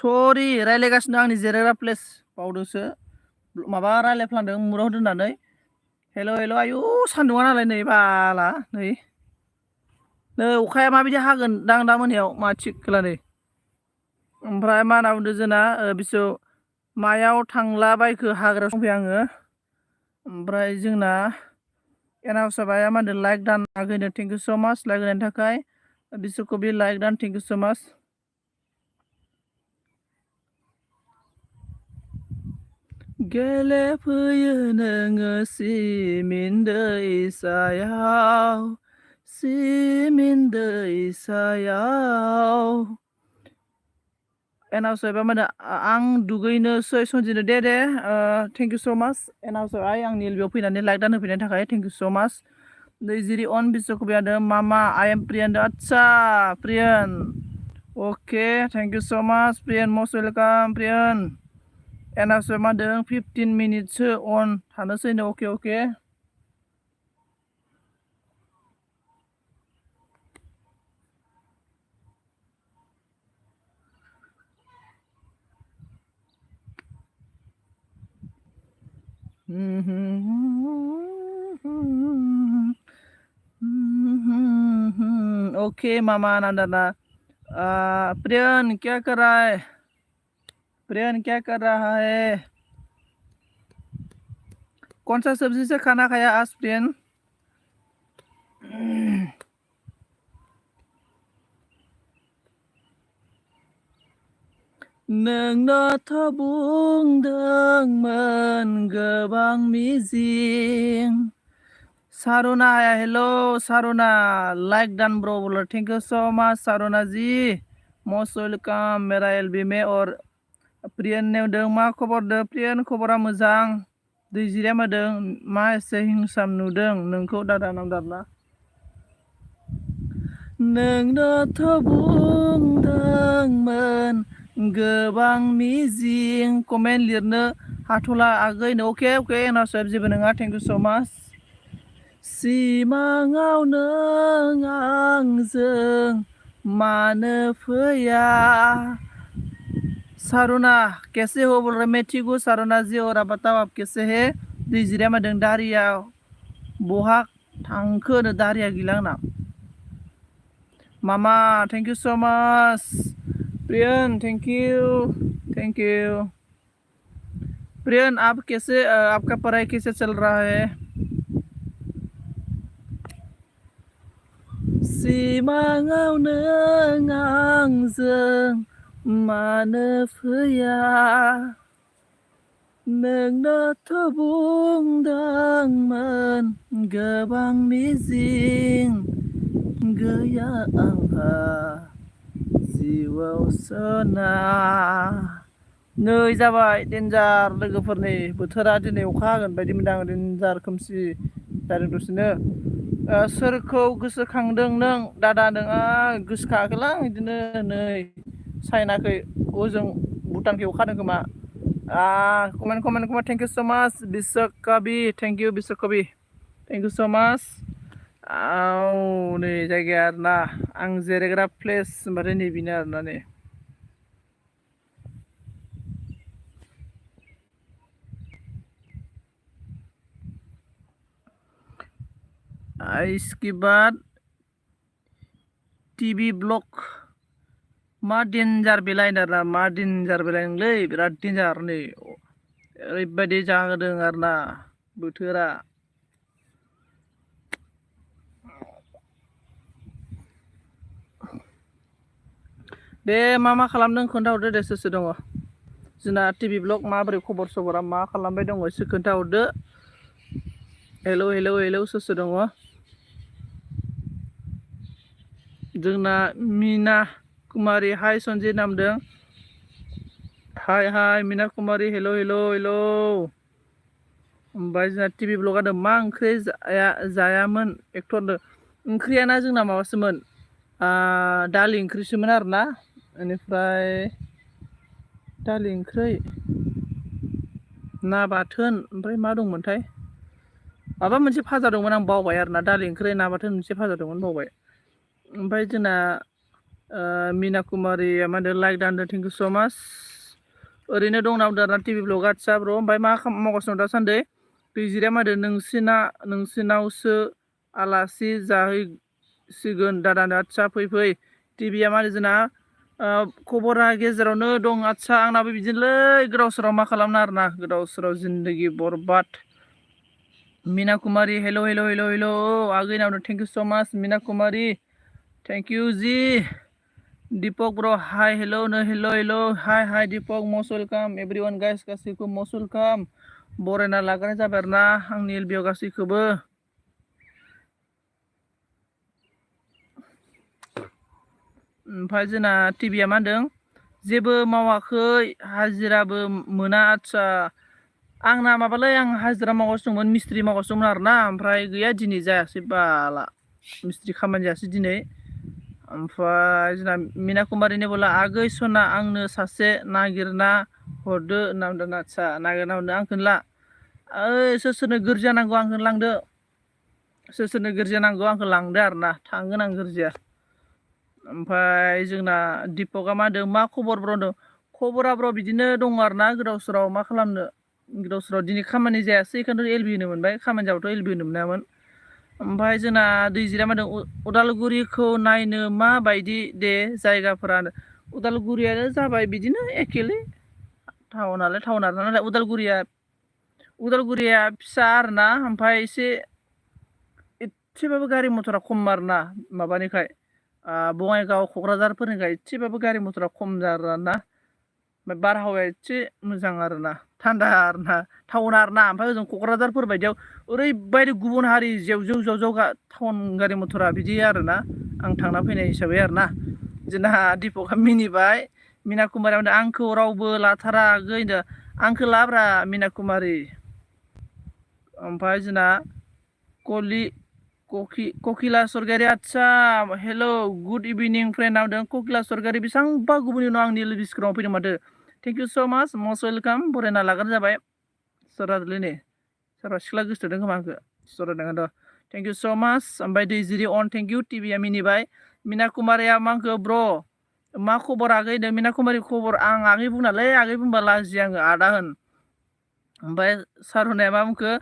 सरि रायलायगासिनो आंनि जिरायग्रा प्लेस बावदोंसो माबा रायलायफ्लांदों मुराव दोननानै हेल' हेल' आयु सान्दुङा नालाय नै बाला नै अखाया माबायदि हागोन दां दा मोनायाव मा थिग गैला नै ओमफ्राय मा होनना बुंदों जोंना बिसौ मायाव थांला बायखो हाग्रायाव दंफैयो आङो ओमफ्राय जोंना एनाउसाबाया मा होनदों लाइक दान आगैनो थेंक इउ स' माच लाइक होनायनि थाखाय बिसोरखौ बे लाइक दान थेंक इउ स' माच गेलेफैयो नोङो सिमिन दैसायाव सिमिन दैसायाव एनाउसाबा मा होनो आं दुगैनोसै सनजिनो दे थेंक इउ स' माच एनाउसाबाय आंनि एलबियाव फैनानै लाइक दान होफैनायनि थाखाय थेंक इउ स' माच दैजिरि अन बिस'खौ बिहादों मामा आइ एम प्रियान आदसा प्रियान अके थेंक इउ स' माच प्रियान मस्ट वेलकाम प्रियान एनाउसार मा होनदों 15 मिनिटसो अन थानोसैनो अके अके ओके मामा नंदना प्रियन क्या कर रहा है प्रियन क्या कर रहा है कौन सा सब्जी से खाना खाया आज प्रियन नोंनोथ' बुंदोंमोन गोबां मिजिं सारुना हेलो सारुना लाइक डन ब्रो बोलो थैंक यू सो मच सारुना जी मोस्ट वेलकम मेरा एलबी में और प्रियन ने होदों मा खबर दो प्रियन खबरा मोजां दैजिरिया मादों मा एसे हिंसाम नुदों नोंखौ दादा नांदारना नोंनोथ' बुंदोंमोन गोबां मिजिं कमेन्ट लिरनो हाथ'ला आगैनो अके अके एनाउसार जेबो नङा थेंक इउ स' माच सिमाङाव नों आंजों मानो फैया सारुना कैसे हो बोल रहे मैं ठीक हूँ सारुना जी और आप बताओ आप कैसे है दैजिरिया मादों दारिया बहा थांखो नो दारिया गैला आंना मामा thank you so much Priyan thank you Priyan आप कैसे आपका पढ़ाई कैसे चल रहा है सिमाङाव नों आंजों मानो फैया नोंनोथ' बुंदोंमोन गोबां मिजिं गैया आंहा जिउआव सोना नै जाबाय डेन्जार लोगोफोरनि बोथोरा दिनै अखा हागोन बायदि मोनदां डेन्जार खोमसि जादों दसेनो सोरखौ गोसोखांदों नों दादा नोंहा गोसोखाङाखैलां बिदिनो नै चाइनाखै ओजों भुटानखै अखा हादों खोमा कमेन्ट थेंक इउ सो माच बिश्वकबि thank you बिश्वकबि thank you so माच नै जायगाया आरोना आं जिरायग्रा प्लेस होनबाथाय नै बेनो आरोना नै इसके बाद टीवी ब्लग मा डेन्जार बेलाय आरोना मा डेन्जार बेलायनोलै बिराद डेन्जार नै ओरैबायदि जाहोदों आरोना बोथोरा दे मा खालामदों खोन्थाहरदो दे सोर सोर दङ जोंना टीवी ब्लग माबोरै खबर सबरा मा खालामबाय दङ एसे खोन्थाहरदो हेलौ हेलौ हेलौ सोर सोर दङ जोंना मीना कुमारी हाय सन्जय नामदों हाय Meena Kumari hello hello hello ओमफ्राय जोंना टीवी ब्लग आदों मा ओंख्रि जायामोन एक्टरनो ओंख्रियाना जोंना माबासोमोन दालि ओंख्रिसोमोन आरोना बेनिफ्राय दालि ओंख्रि ना बाथोन ओमफ्राय मा दंमोनथाय माबा मोनसे भाजा दंमोन आं बावबाय आरोना दालि ओंख्रि ना बाथोन मोनसे भाजा दंमोन बावबाय ओमफ्राय जोंना मीना कुमारिया मा होनदों लाइक दानदों थेंक इउ स' माच ओरैनो दं नामा दाना टिभि ब्लग आदसा ब्र ओमफ्राय मा मावगासिनो दं दासान्दि दैजिरिया मा होनदों नोंसिनावसो आलासि जाहैसिगोन दादानो आदसा फै टिभिया मा होनो जोंना खबरा गेजेरावनो दं आदसा आंनाबो बिदिनोलै गोदाव सोराव मा खालामनो आरोना गोदाव सोराव जिन्दगि बरबाद Meena Kumari hello hello hello hello आगैनावनो thank you so' much Meena Kumari thank you ji Deepak bro hi hello no hello hello hi Deepak most welcome everyone guys गासैखौबो मस्ट वेलकाम बरायना लाग्रोनाय जाबाय आरोना आंनि एलबियाव गासैखौबो ओमफ्राय जोंना टिभिया मा होनदों जेबो मावाखै हाजिराबो मोना आदसा आंना माबालै आं हाजिरा मावगासिनो दंमोन मिस्ट्रि मावगासिनो दंमोन आरोना ओमफ्राय गैया दिनै जायासै बाला मिस्ट्रि खामानि जायासै दिनै ओमफ्राय जोंना मीना कुमारिनि बोला आगै सना आंनो सासे नागिरना हरदो होनना बुंदों आदसा नागिरना हरदो आंखौनो ला सोरनो गोरजिया नांगौ आंखौनो लांदो सोरनो गोरजिया नांगौ आंखौ लांदो आरोना थांगोन आं गोरजिया ओमफ्राय जोंना दीपकआ मा होनदों मा खबर ब्र होनदों खबरा ब्र बिदिनो दङ आरोना गोदाव सोराव मा खालामनो गोदाव सोराव दिनै खामानि जायासै बेखायनोथ' एलबि होनो मोनबाय खामानि जाबाथ' एलबि होनो मोनामोन ओमफ्राय जोंना दैजिरिया मा होनदों उदालगुरिखौ नायनो माबायदि दे जायगाफोरा उदालगुरियानो जाबाय बिदिनो एखेलै टाउनालाय टाउन आरोना नाथाय उदालगुरिया फिसा आरोना ओमफ्राय एसेबाबो गारि मथरा खम आरोना माबानिखाय बङाइगाव क'क्राझारफोरनिखाय एसेबाबो गारि मथरा खम आरोना ओमफ्राय बारहावाया एसे मोजां आरोना थान्दा आरोना टाउन आरोना ओमफ्राय ओजों क'क्राझारफोर बायदियाव ओरैबायदि गुबुन हारि जेव जेव टाउन गारि मथरा बिदि आरोना आं थांना फैनाय हिसाबै आरोना जोंना दीपकआ मिनिबाय मीना कुमारिया होनदों आंखौ रावबो लाथारा आगै होनदों आंखौ लाब्रा मीना कुमारि ओमफ्राय जोंना ककिला सरगारि आदसा हेलो गुड इभिनिं फ्रेन्ड होनदों ककिला सरगारि बेसेबांबा गुबुननि उनाव आंनि लिस्टफोराव फैदों माथो थेंक इउ स' माच मस्ट वेलकाम बरायना लाग्रोनाय जाबाय सोरबालै सोरबा सिख्ला गोसोथोदों खोमा आंखौ सरायदों थेंक इउ स' माच ओमफ्राय दैजिरि अन थेंक इउ टिभिया मिनिबाय मीना कुमारिया मा होनखो ब्र मा खबर आगै होनदों मीना कुमारि खबर आं आगै बुंनालै आगै बुंबा लाजियो आङो आदा होन ओमफ्राय सारनाया मा बुंखो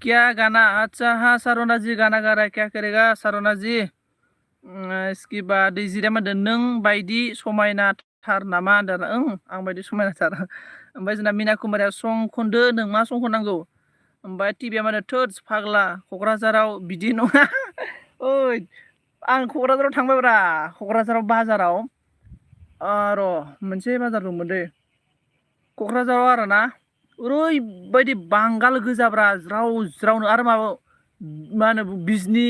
क्या गाना अच्छा हाँ सारना जी गाना गा रहा है क्या करेगा सारना जी इसकी बाद दैजिरिया मा होनदों नों बायदि समायना थार नामा होनदों आं बायदि समायनाथार ओमफ्राय जोंना मीना कुमारिया सं खनदो नों मा सं खननांगौ ओमफ्राय टिभिया मा होनो थोद फाग्ला क'क्राझाराव बिदि नङा ओइ आं क'क्राझाराव थांबायब्रा क'क्राझाराव बाजाराव र' मोनसे बाजार दंमोन दै क'क्राझाराव आरोना ओरैबायदि बांगाल गोजाब्रा ज्रावनो आरो मा होनो बिजनि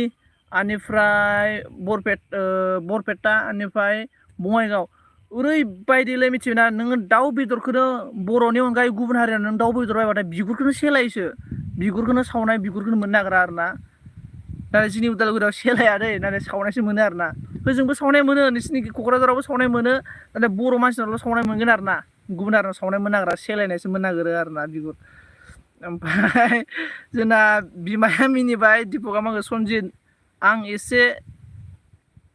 बेनिफ्राय बरपेटा बेनिफ्राय बङाइगाव ओरैबायदिलै मिथिबायना नोङो दाउ बेदरखौनो बर'नि अनगायै गुबुन हारिया नों दाउ बेदर बायबाथाय बिगुरखौनो सेलायोसो बिगुरखौनो सावनाय बिगुरखौनो मोननो नागिरा आरोना नाथाय जोंनि उदालगुरियाव सेलाया दै नाथाय सावनायसो मोनो आरोना होजोंबो सावनाय मोनो नोंसिनि क'क्राझारावबो सावनाय मोनो नाथाय बर' मानसिनावल' सावनाय मोनगोन आरोना गुबुन हारिनाव सावनाय मोननो नागिरा सेलायनायसो मोननो नागिरो आरोना बिगुर ओमफ्राय जोंना बिमाया मिनिबाय दीपकआ मा होनो सनजित आं एसे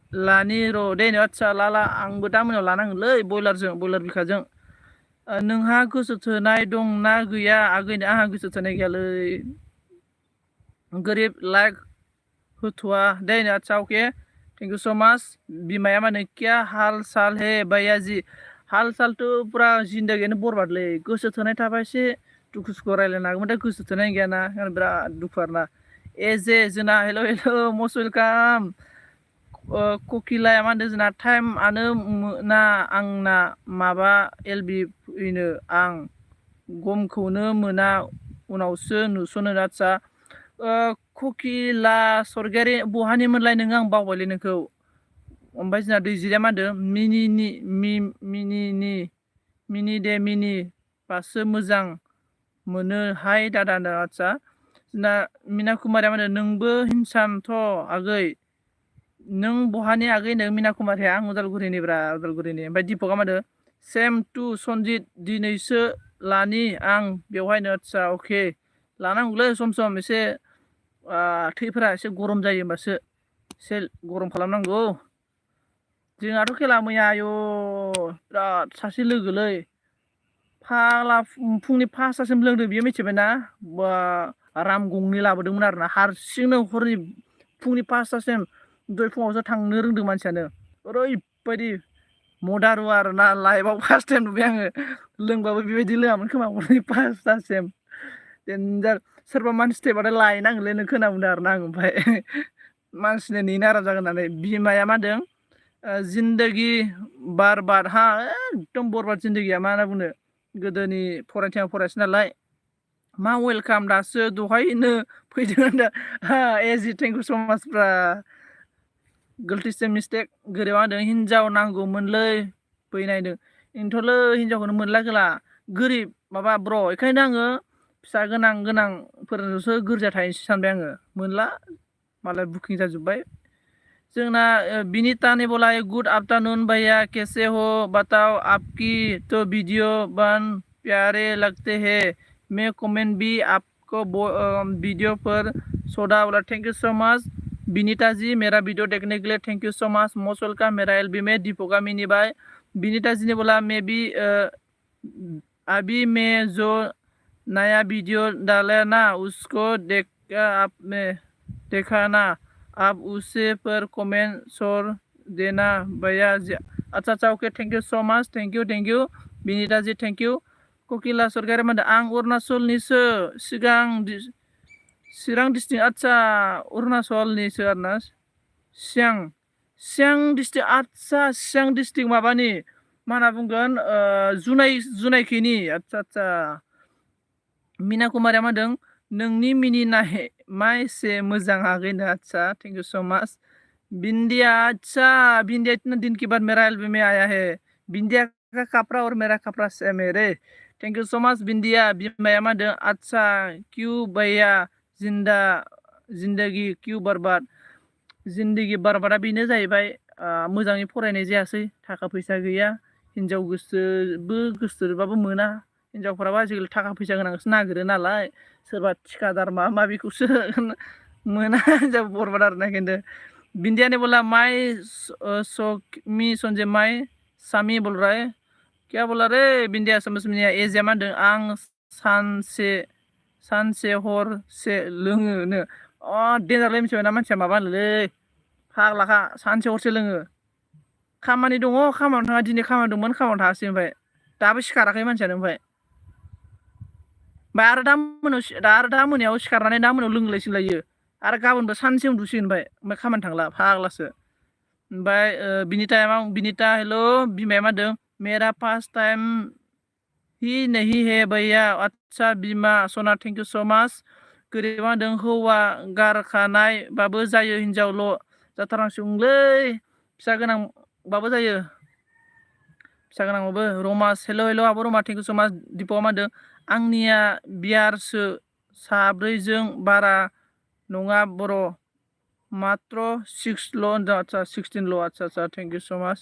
लानि र' दे आदसा ला आंबो दा मोनायाव लानांगोनलै बयलार बिखाजों नोंहा गोसो थोनाय दंना गैया आगैनो आंहा गोसो थोनाय गैयालै गोरिब लाइक होथ'वा दे आदसा अके थेंक इउ स' माच बिमाया मा होनो क्या हाल साल हे भैया जी हाल सालथ' पुरा जिन्दगियानो बरबादलै गोसो थोनाय थाबा एसे दुखु सुखु रायज्लायनो हागौमोन दा गोसो थोनाय गैयाना बिराद दुखु आरोना जे जोंना हेल' मस्ट वेलकाम ककिलाया मा होनदों जोंना टाइमआनो मोना आंना माबा एलबि फैनो आं गमखौनो मोना उनावसो नुसनो आदसा ककिला सरगारि बहानिमोनलाय नोङो आं बावबायलै नोंखौ ओमफ्राय जोंना दैजिरिया मा होनदों मिनि बासो मोजां मोनो हाय दादा आदसा जोंना मीना कुमारिया मा होनो नोंबो हिंसामथ' आगै नों बहानि आगै होनदों मीना कुमारिया आं उदालगुरिनि ओमफ्राय दीपकआ मा होनो सेम टु सनजित दिनैसो लानि आं बेवहायनो आदसा अके लानांगौलै सम सम एसे थैफोरा एसे गरम जायो होमबासो एसे गरम खालामनांगौ जोंहाथ' खेला मैया आयु बिराद सासे लोगोलै फाग्ला फुंनि 5टासिम लोंदों बियो मिथिबायना बा राम गंनै लाबोदोंमोन आरोना हारसिंनो हरनि फुंनि 5टासिम दहाय फुङावसो थांनो रोंदों मानसियानो ओरैबायदि मदारु आरोना लाइफआव फार्स्ट टाइम नुबाय आङो लोंबाबो बेबायदि लोङामोन खोमा हरनि 5टासिम डेन्जार सोरबा मानसि थैबाथाय लायनांगोनलै नों खोनाबुंदों आरोना आं ओमफ्राय मानसिनो नेनो आराम जागोन होननानै बिमाया मा होनदों जिन्दगि बारबाद हा एकदम बरबाद जिन्दगिया मा होनना बुंनो गोदोनि फरायसै नालाय मा वेलकाम दासो दहायनो फैदों होनदों एजि थेंक इउ सो माच ब्रा गोल्टिसो मिस्टेक गोरोबा होनदों हिनजाव नांगौमोनलै फैनायदों इन्थ'लै हिनजावखौनो मोनला गोला गोरिब माबा ब्र' बेखायनो आङो फिसा गोनांफोरसो गोरजा थाहैनोसै सानबाय आङो मोनला मालाय बुकिं जाजोब्बाय जोंना बिनीता ने बोला है गुड आफ्टरनून भैया कैसे हो बताओ आपकी तो वीडियो बन प्यारे लगते हैं मैं कमेंट भी आपको वीडियो पर सोडा बोला thank you so much Binita ji मेरा वीडियो देखने के लिए thank you so much most welcome मेरा एलबी में दीपोका मिनी भाई बिनीता जी ने बोला मैं भी अभी मैं जो नया वीडियो डाला ना उसको देखा आपने देखा ना आप उसे पर कमेंट छोड़ देना भैया जी अच्छा okay thank you so much thank you Binita ji thank you ककिला सरकारि मा आं अरुणाचलनिसो चिरां डिस्ट्रिक्ट अच्छा अरुणाचलनिसो आरोना सियां डिस्ट्रिक्ट अच्छा सियां डिस्ट्रिक्ट माबानि मा होनना बुंगोन जुनायखैनि अच्छा मीना कुमारिया मा होनदों नोंनि मिनिनाय मा एसे मोजां आगैनो अच्छा थैंक यू सो मच बिंदिया अच्छा बिंदिया इतना दिन के बाद मेरा एल्बम में आया है बिंदिया का कपड़ा और मेरा कपड़ा सेम है रे थैंक यू सो मच बिंदिया बिमाया मा होनदों अच्छा क्यों भैया जिंदगी क्यों बर्बाद जिंदगी बर्बादा बेनो जाहैबाय मोजाङै फरायनाय जायासै थाखा फैसा गैया हिनजाव गोसोबाबो मोना हिनजावफोराबो आजिखालि थाखा फैसा गोनांसो नागिरो नालाय सोरबा ठिकादार माबा माबिखौसो मोना हिनजाव बरबाद आरोना खिन्थु बिंदिया ने बोला माई मी संजय माई सामी बोल रहा है क्या बोला रे बिंदिया समझ में नहीं आया एजिया मा होनदों आं सानसे हरसे लोङोनो डेन्जारलै मिथिबायना मानसिया माबा होनोलै फाग्लाखा सानसे हरसे लोङो खामानि दङ खामानियाव थाङा दिनै खामानि दंमोन खामानियाव थाङासै ओमफ्राय दाबो सिखाराखै मानसियानो ओमफ्राय आरो दा मोनायाव सिखारनानै दा मोनायाव लोंलायसिनलायो आरो गाबोनबो सानसे उन्दुसिगोन ओमफ्राय खामानि थांला फाग्लासो ओमफ्राय बिनिता हेल' बिमाया मा होनदों मेरा फर्स्ट टाइम ही नहीं है भैया अच्छा बिमा सना थैंक यू सो मच गोरिबा होनदों हौवा गारखानायबाबो जायो हिनजावल' जाथारनांसिगौलै फिसा गोनांबाबो जायो फिसा गोनांबाबो रमास हेल' आब' रमा थैंक इउ सो मच दिपआ मा होनदों आंनिया बियारसो साब्रैजों बारा नङा बर' मात्र 6ल' होनदों आदसा 16ल' आदसा थैंक इउ सो मच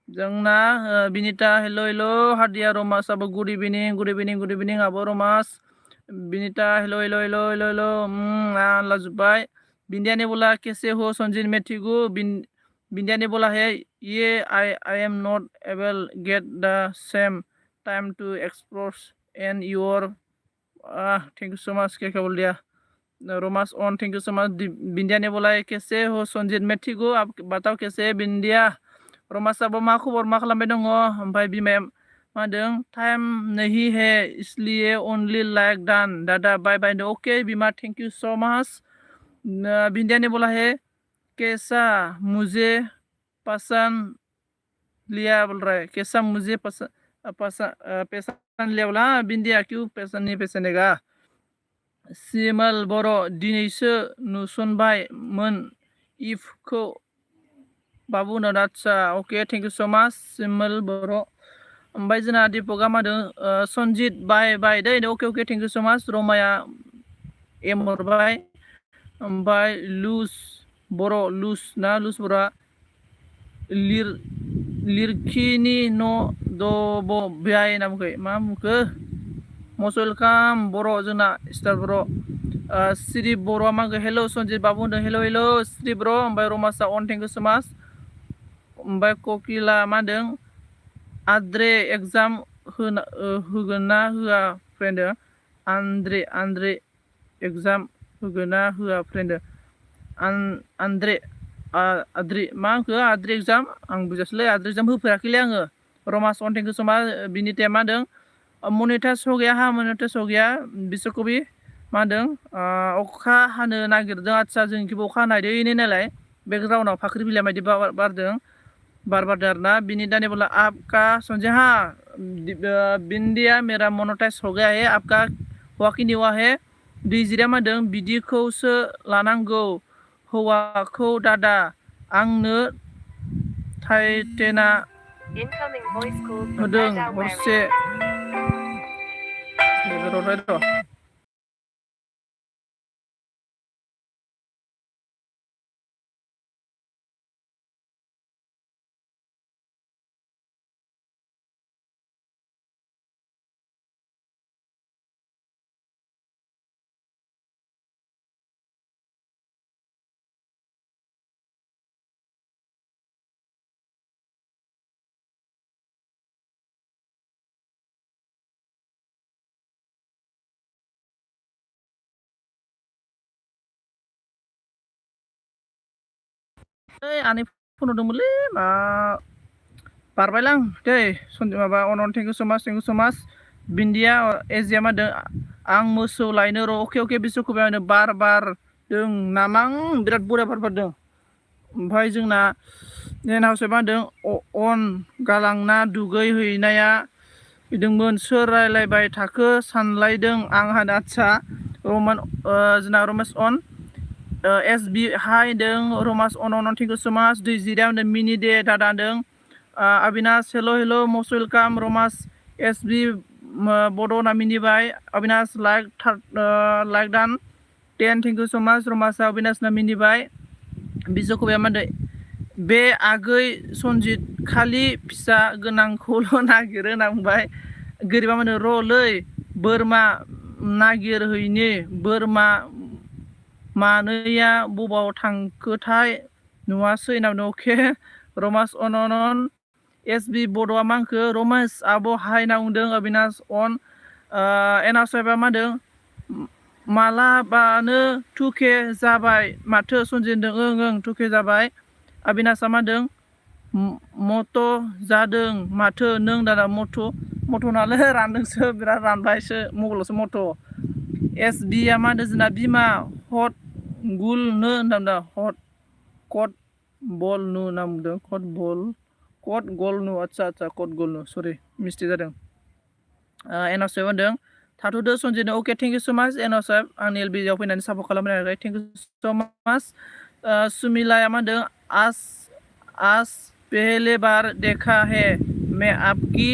जोंना बिनिता हेल' हादिया रमास आबो गुड इभिनिं आब' रमास बिनिता हेल' लाजोब्बाय बिंदिया ने बोला कैसे हो संजीव मैं ठीक हूँ बिंदिया ने बोला है ये I am not able get the same time to explore and your thank you so much क्या बोल दिया रोमास ऑन thank you so much Bindiya ने बोला है कैसे हो संजीत मैं ठीक हूँ आप बताओ कैसे है बिंदिया रमासाबो मा खबर मा खालामबाय दङ ओमफ्राय बिमाया मा होनदों टाइम नहीं है इसलिए ओनली लाइक डान दादा बाय बाय ओके बिमा thank you so much Bindiya ने बोला है कैसा मुझे पसंद लिया बोल रहा है कैसा मुझे पसंद लिया बोला बिंदिया क्यों पसंद नहीं पसंदेगा सिमल बर' दिनैसो नुसनबायमोन इफखौ बाबु होनदों आदसा अके थैंक यू सो मच सिमल बर' ओमफ्राय जोंना दिपका मा होनदों सनजित बाय दै okay thank you so much रमाया एम हरबाय ओमफ्राय लुज बर'आ लिरखिनि न' दब बाय होनना बुंखै मा बुंखो मस्ट वेलकाम बर' जोंना स्टार बर' श्री बर'आ मा होनखो हेल' सनजित बाबु होनदों हेल' श्री बर' ओमफ्राय रमासा अन थैंक इउ सो मच ओमफ्राय ककिला मा होनदों आद्रे एग्जाम होगोन ना होआ फ्रेन्ड आन्द्रे एग्जाम होगोन ना होआ फ्रेन्ड आद्रि मा होनखो आद्रि एग्जाम आं बुजासैलै आद्रि एग्जाम होफेराखैलै आङो रमास अन थेंक इउ सो माच बिनि मा होनदों मनिटाइज हो गया मनिटाइज हो गया बिसोरखौबि मा होनदों अखा हानो नागिरदों आदसा जोंनिखिबो अखा हानायदों इनो नालाय बेकग्राउन्डआव फाख्रि बिलाइ बायदि बारदों बारदों आरोना बिनि दाने बोला आपका समझे हाँ बिंदिया मेरा मोनेटाइज हो गया है आपका हुआ कि नहीं हुआ है दैजिरिया मा होनदों बिदिखौसो लानांगौ हौवाखौ दादा आंनो टाइटेना होदों हरसे आनै फन हरदोंमोनलै मा बारबायलां दै माबा अनन थेंक इउ सो माच बिन्दिया एजिया मा होनदों आं मोसौ लायनो र' अके बिसोरखौ मा होनो बारदों नामा बिराद बरिया बारदों ओमफ्राय जोंना नेन हाउसआव मा होनदों अन गालांना दुगै हैनाया फैदोंमोन सोर रायलायबाय थाखो सानलायदों आंहा आदसा जोंना रमेश अन एस बि हाय होनदों रमास अन थेंक इउ सो माच दैजिरिया होनदों मिनि दे दादा होनदों अबिनाश हेल' मस्ट वेलकाम रमास एस बि बड' होनना मिनिबाय Abinash like done 10 thank you so much रमासा अबिनाशना मिनिबाय बिजोखौ मा होनदों बे आगै सनजित खालि फिसा गोनांखौल' नागिरो होनना बुंबाय गोरिबा मा होनो र'लै बोरमा नागिरहैनि बोरमा मानैया बबाव थांखोथाय नुवासै होनना बुंदों अके रमास अन एस बि बड'आ मा होनखो रमेश आब' हाय होनना बुंदों अबिनाश अन एना साहेबा मा होनदों मालाबानो 2K जाबाय माथो सनजित होनदों ओं 2K जाबाय अबिनाशआ मा होनदों मट' जादों माथो नों दादा मट' नालाय रानदोंसो बिराद रानबायसो मबाइलावसो मट' एस बिआ मा होनदों जोंना बिमा हट गुलनो होनदों हट कट बलनु होनना बुंदों कट गलनु आदसा कट गलनु सरि मिस्टेक जादों एनाव साहेब होनदों थाथ'दो सनजितनो अके थेंक इउ सो माच एनाव साहेब आंनि एलबिआव फैनानै सापर्ट खालामनो थाखाय थेंक इउ सो माच सुमिलाया मा होनदों आज पहले बार देखा है मैं आपकी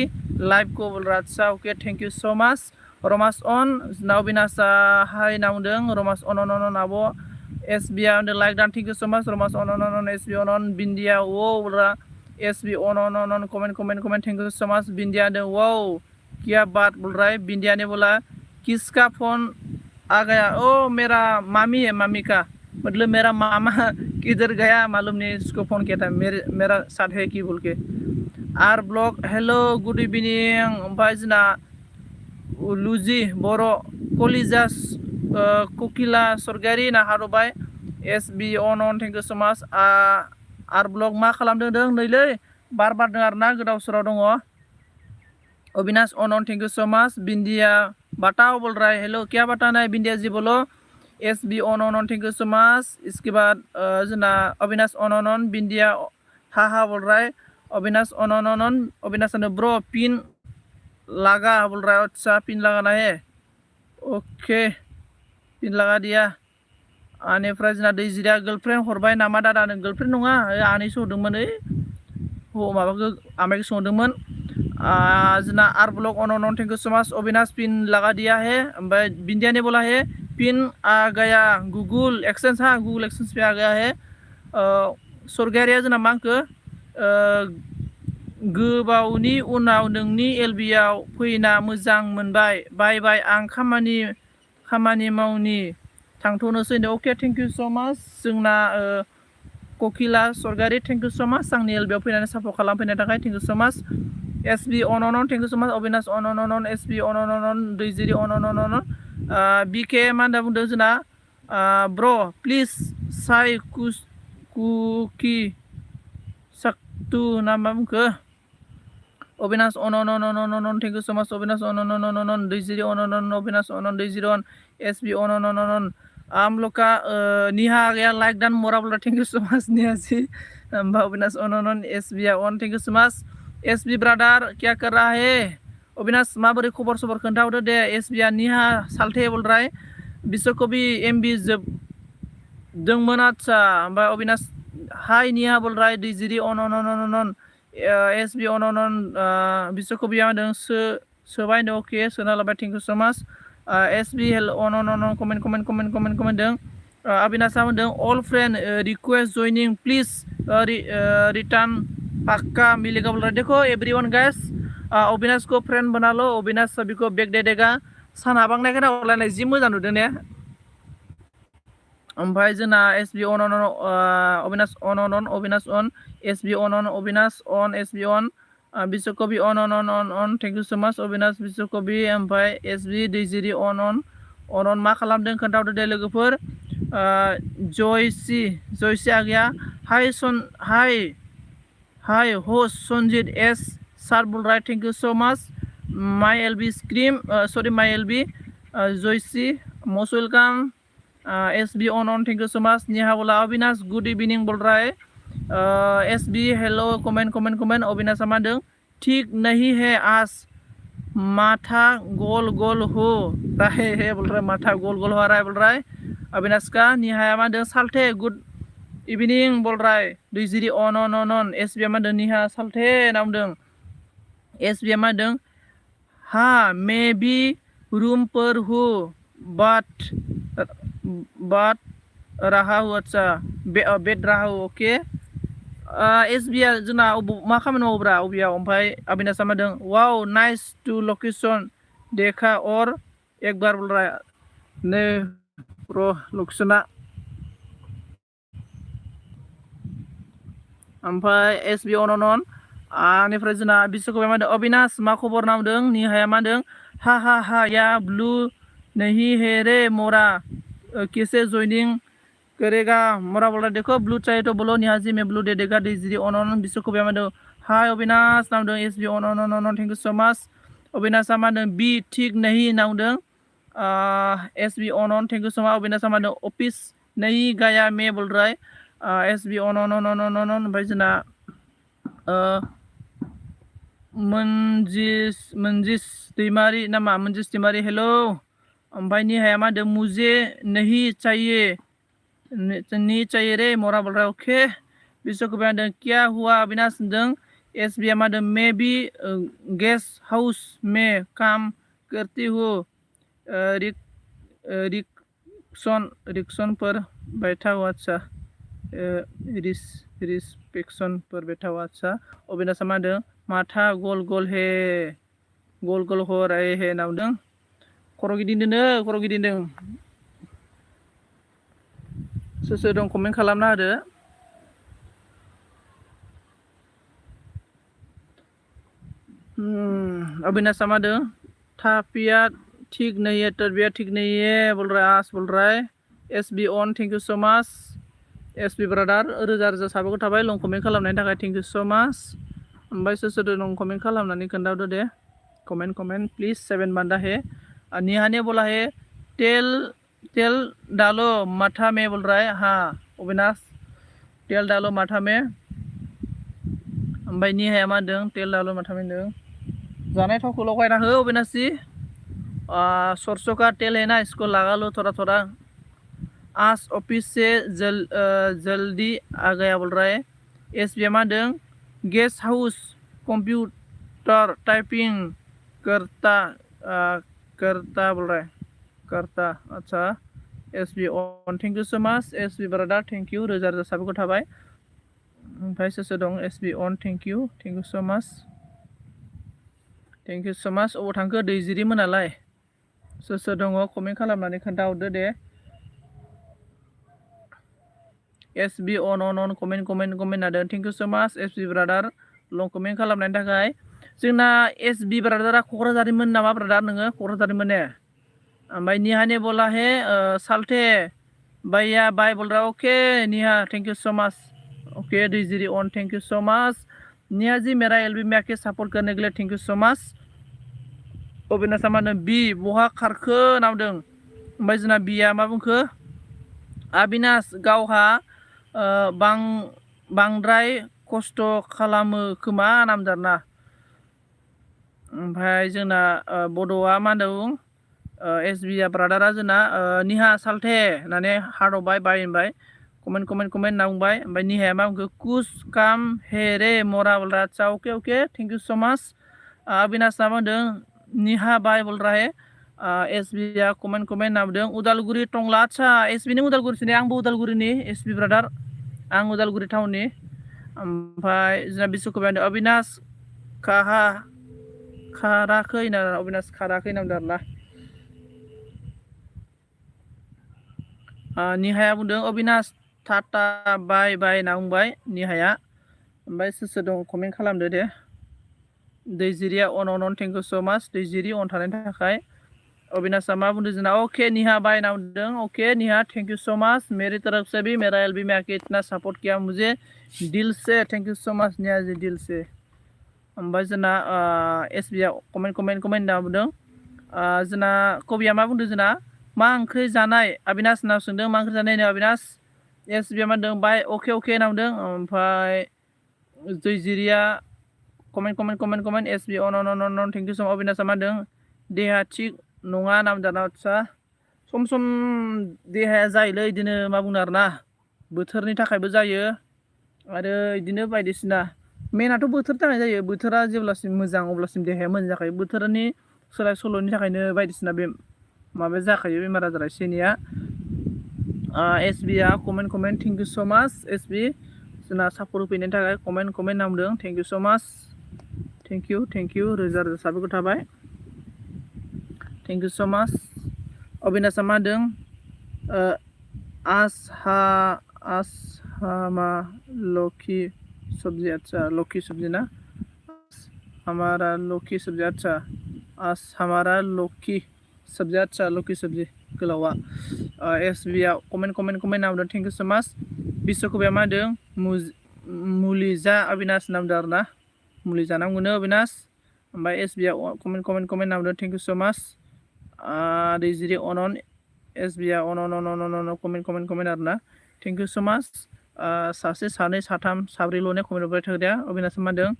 लाइव को बोल रहा था okay thank you so much रमास अन नावबिनासा हाय ना बुंदों रमास अन आब' एस बि आ होनदों लाइक डान थेंक यू सो मच रमास on S B on Bindiya वो बोला S B on comment thank you so much Bindiya होनदों वो क्या बात बोल रहा है बिन्दिया ने बोला किसका फोन आ गया ओ मेरा मामी है मामी का मतलब मेरा मामा किधर गया मालूम नहीं इसको फोन किया था मेरा साथ है कि बोल के आर ब्लॉग हेलो गुड इवनिंग ओमफ्राय जोंना लुजि बर' कलिजास ककिला सरगारि ना हारबाय S B on thank you so much R blog मा खालामदों नैलै बारदों आरोना गोदाव सोराव दङ अविनाश अन थेंक इउ सो मच बिन्दिया बताओ बोल रहा है हेलो क्या बताना है बिन्दिया जी बोलो एस बी अन थैंक यू सो मच इसके बाद जोंना अविनाश अन बिन्दिया हा बोल रहा है Avinash on Avinash bro pin लगा बोल रहा है अच्छा पिन लगाना है ओके पिन लगा दिया आनिफ्राय जोंना दैजिरिया गर्लफ्रेन्ड हरबाय नामा दादा गर्लफ्रेन्ड नङा आनैसो हरदोंमोन माबाखौ आमाइखौ सोंदोंमोन जोंना आर blog on thank you so much Avinash pin लगा दिया है ओमफ्राय बिन्दिया ने बोला है पिन आ गया गूगल एक्सचेंज पे आ गया है सरगारिया जोंना मा होनखो गोबावनि उनाव नोंनि एलबिआव फैना मोजां मोनबाय बाय बाय आं खामानि मावनि थांथ'नोसै अके थेंक इउ सो मच जोंना ककिला सरगारि थेंक इउ सो माच आंनि एलबियाव फैनानै सापर्ट खालामफैनो थाखाय थेंक इउ सो माच एसबि अन थेंक इउ सो माच अबिनाश अन एसबि अन दैजिरि अन बिके मा होनना बुंदों जोंना ब्र प्लिज साइ कुकि साक्तु ना मा बुंखो अबिनाश अन थेंक इउ सो माच अबिनाश अन दैजिरि अन अबिनाश अन दैजिरि अन एसबि अन आमलका निहा गया लाइक दान मोरा बोला thank you so much Niha ji Avinash on SB on thank you so much SB brother क्या कर रहा है अविनाश माबोरै खबर सबर खोन्थाहरदो दे एसबी निहा साल्थे बोलराय बिश्वकबि एमबि जोबदोंमोन आदसा ओमफ्राय अविनाश हाय निहा बोलराय दैजिरि अन एसबी अन बिश्वकबि आदों सोबाय अके सोना लाबाय thank you so much SB हेल अन कमेन्ट दों अविनाशा होनदों all friend request joining please return पक्का मिलेगा बोल रहा देखो एवरीवन गाइस अविनाश को फ्रेंड बना लो अविनाश सभी को बैक दे देगा सान हाबांनाय खोना अरलायनाय जि मोजां नुदों ने ओमफ्राय जोंना SB on Avinash on Avinash on SB on Avinash on SB on Bishwakabi on thank you so much Avinash Bishwakabi ओमफ्राय एसबी दैजिरि अन मा खालामदों खोन्थाहरदो दे लोगोफोर जयसी आ गया हाय होस्ट संजित एस सार बोल रहा है thank you so much my LB scream sorry my LB जयसी most welcome SB on thank you so much Niha बोला अविनाश गुड इवनिंग बोल रहा है एसबी हेलो कमेंट अविनाश मादों ठीक नहीं है आज माथा गोल गोल हो रहा है बोल रहा है माथा गोल गोल हो रहा है बोल रहा है अविनाश का निहाया मादों साल्थे गुड इवनिंग बोल रहा है दैजिरि अन एसबी मादों निहा साल्थे नामदों एसबी मादों हाँ मैं भी रूम पर हूँ बात रहा हूँ अच्छा बेड रहा हूँ ओके एसबी जोंना मा खामानि मावोब्रा अबेयाव ओमफ्राय अविनाशा मादों वाव नाइस टू लोकेशन देखा और एक बार बोल रहा है नै र' लोकेशना ओमफ्राय एसबी अन आनिफ्राय जोंना बिश्वकबि मादों अविनाश मा खबर नामदों निहाया मादों हा या ब्लू नहीं है रे मोरा कैसे जॉइनिंग करेगा मोरा बोल रहा देखो ब्लू चाहिए तो बोलो निहा जी मैं ब्लू दे देगा दैजिरि अन बिश्वकबि मादों हाय अविनाश नामदों SB on thank you so much अविनाशा मादों बी ठीक नहीं नामदों SB on thank you so much अविनाशा मादों ऑफिस नहीं गया मैं बोल रहा है एसबी अन ओमफ्राय जोंना मोनजिस दैमारि नामा मोनजिस दैमारि हेलो ओमफ्राय निहाया मादों मुझे नहीं चाहिए रे मोरा बोल रहा है ओके बिश्वकबि मादों क्या हुआ अविनाश होनदों एसबी मादों मैं भी गेस्ट हाउस में काम करती हूँ रिक्शन पर बैठा हुआ अच्छा रिस्पेक्शन पर बैठा हुआ अच्छा अविनाशा मादों माथा गोल गोल हो रहे है नामदों खर' गिदिंदों सोर दं कमेन्ट खालामना होदो अविनाशा मादों तबीयत ठीक नहीं है बोल रहा है आस बोल रहा है SB on thank you so much SB ब्रादार रोजा रोजा साबायखर थाबाय लं कमेन्ट खालामनायनि थाखाय थैंक यू सो मच ओमफ्राय सोर लं कमेन्ट खालामनानै खोन्थाहरदो दे कमेन्ट प्लिज 7 बान्दा है निहाने बोला है तेल डालो माथा में बोल रहा है हाँ अविनाश तेल डालो माथा में ओमफ्राय निहाया मा होनदों तेल डालो माथा में होनदों जानाय थावखौ लगायना हो अविनाश जी सरसों का तेल है ना इसको लगा लो थोड़ा आज ऑफिस से जल्दी आ गया बोल रहा है एसबी मादों गेस्ट हाउस कंप्यूटर टाइपिंग करता बोल रहा है करता अच्छा SB on thank you so much SB brother thank you रोजा रोजा साबायखर थाबाय ओमफ्राय सोर दं SB on thank you so much अबाव थांखो दैजिरि मोनालाय सोर दङ कमेन्ट खालामनानै खोन्थाहरदो दे SB on कमेन्ट नादों thank you so much SB brother long comment खालामनायनि थाखाय जोंना SB ब्रादारा क'क्राझारिमोन नामा ब्रादार नोङो क'क्राझारिमोन ने ओमफ्राय निहाने बोला है साल्टे भैया बाय बोल रहा okay Niha thank you so much okay डिजिरी on thank you so much Niha ji मेरा एलबी मैक के सपोर्ट करने के लिए thank you so much Abinash सामानो बी बहा खारखो नावदों ओमफ्राय जोंना बिया मा बुंखो अबिनाश गावहा बांद्राय खस्थ' खालामो खोमा नामदारना ओमफ्राय जोंना बड'आ मा होनदों SB ब्रादारा जोंना निहा साल्टे होननानै हार्टआवबाय बाय होनबाय कमेन्ट होनना बुंबाय ओमफ्राय निहाया मा बुंखो कुछ काम हे रे मरा बोल रहा अच्छा okay okay thank you so much Abinash मा बुंदों निहा बाय बोल रहा है SB या कमेन्ट होनना बुंदों उदालगुरि टंला अच्छा SB नि उदालगुरिनि आंबो उदालगुरिनि SB ब्रादार आं उदालगुरि टाउननि ओमफ्राय जोंना बिश्वकर्मा अबिनाश खाराखै ना अबिनाश खाराखै नामदों आरोना निहाया बुंदों अबिनाश टाटा बाय बाय होनना बुंबाय निहाया ओमफ्राय सोर दं कमेन्ट खालामदो दे दैजिरिया अन थेंक इउ सो माच दैजिरि अन थानायनि थाखाय अबिनाशा मा बुंदों जोंना ओके निहा बाय होनना बुंदों okay Niha thank you so much मेरी तरफ से भी मेरा एलबी में आके इतना सपोर्ट किया मुझे दिल से thank you so much Niha जी दिल से ओमफ्राय जोंना SBया कमेन्ट होनना बुंदों जोंना कबिया मा बुंदों जोंना मा ओंख्रि जानाय अबिनाश नाव सोंदों मा ओंख्रि जानाय नो अबिनाश SBया मा होनदों बाय ओके होनना बुंदों ओमफ्राय दैजिरिया comment SB on thank you so much अबिनाशा मा होनदों देहा थिग नङा नामदाना आदसा सम देहाया जायोलै बिदिनो मा बुंनो आरोना बोथोरनि थाखायबो जायो आरो बिदिनो बायदिसिना मेनाथ' बोथोरनि थाखाय जायो बोथोरा जेब्लासिम मोजां अब्लासिम देहाया मोजां जाखायो बोथोरनि सोलाय सोल'नि थाखायनो बायदिसिना बे माबा जाखायो बेमार आजारा एसे एनैया SBया comment thank you so much SB जोंना सापर्ट होफैनायनि थाखाय कमेन्ट नामदों थेंक इउ सो माच थेंक इउ रोजा रोजा साबायखर थाबाय थेंक इउ सो माच अबिनाशा मा होनदों आसहामा लकी सब्जी अच्छा लकी सब्जी ना हमारा लकी सब्जी अच्छा हमारा लकी सब्जी अच्छा लकी सब्जी गोलावा SBया कमेन्ट नामदों थेंक इउ सो माच बिश्वकर्माया मा होनदों मुलि जा अबिनाश नामदों आरोना मुलि जानांगौनो अबिनाश ओमफ्राय SBया कमेन्ट नामदों थेंक इउ सो माच दैजिरि अन SBया अन कमेन्ट आरोना थेंक इउ सो माच सासे सानै साथाम साब्रैल'ने कमेन्ट हरबाय थाग्राया अबिनाश मा होनदों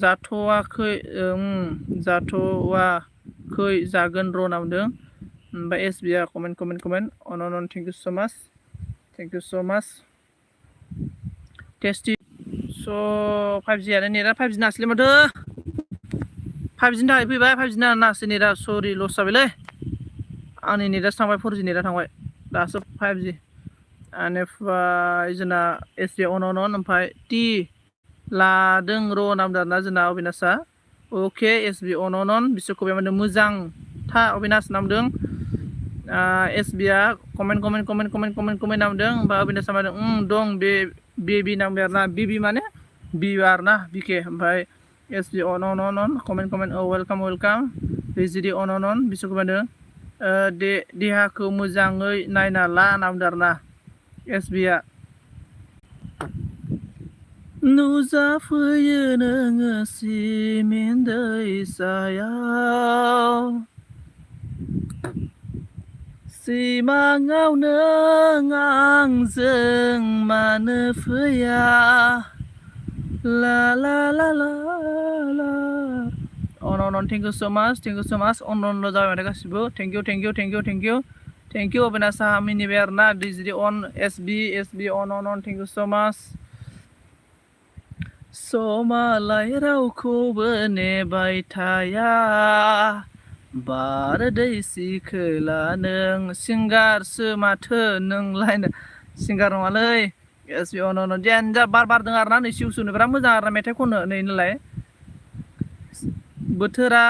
जाथ'वाखै जागोन र' नामदों ओमफ्राय SBया comment on thank you so माच टेस्टि स' 5Gयानो नेटआ 5G नासैलै माथो 5Gनि थाखाय फैबाय 5G नासै नेटआ सरि लस जाबायलै आंनि नेटआसो थांबाय 4G नेटआ थांबाय दासो 5G बेनिफ्राय जोंना SBया अन ओमफ्राय टि लादों र' नामदों आरोना जोंना अबिनाशा ओके SB अन बिश्वकर्माया माने मोजां था अबिनाश नामदों SBया कमेन्ट नामदों ओमफ्राय अबिनाशा मा होनदों दं बे बेबि नामदों आरोना बेबि माने बिबा आरोना बिके ओमफ्राय SB अन कमेन्ट वेलकाम दैजिरि अन बिश्वकर्मा होनदों देहाखौ मोजाङै नायना ला नामदों आरोना SBया नुजाफैयो नोङो सिमेन्ट दैसायाव सिमाङाव नों आंजों मानो फैया ला ला ला ला ला अन थेंक इउ सो माच अन जाबाय माथो गासिबो थेंक इउ अबिनाशा मिनिबाय आरोना दैजिरि अन SB on thank you so माच समालाय रावखौबो नेबाय थाया बारदै सिखोला नों सिंगारसो माथो नोंलाय सिंगार नङालै SB अन जेन बार बारदों आरोना नै सिउसुनो बिराद मोजां आरोना मेथाइ खननो नै नोलाय बोथोरा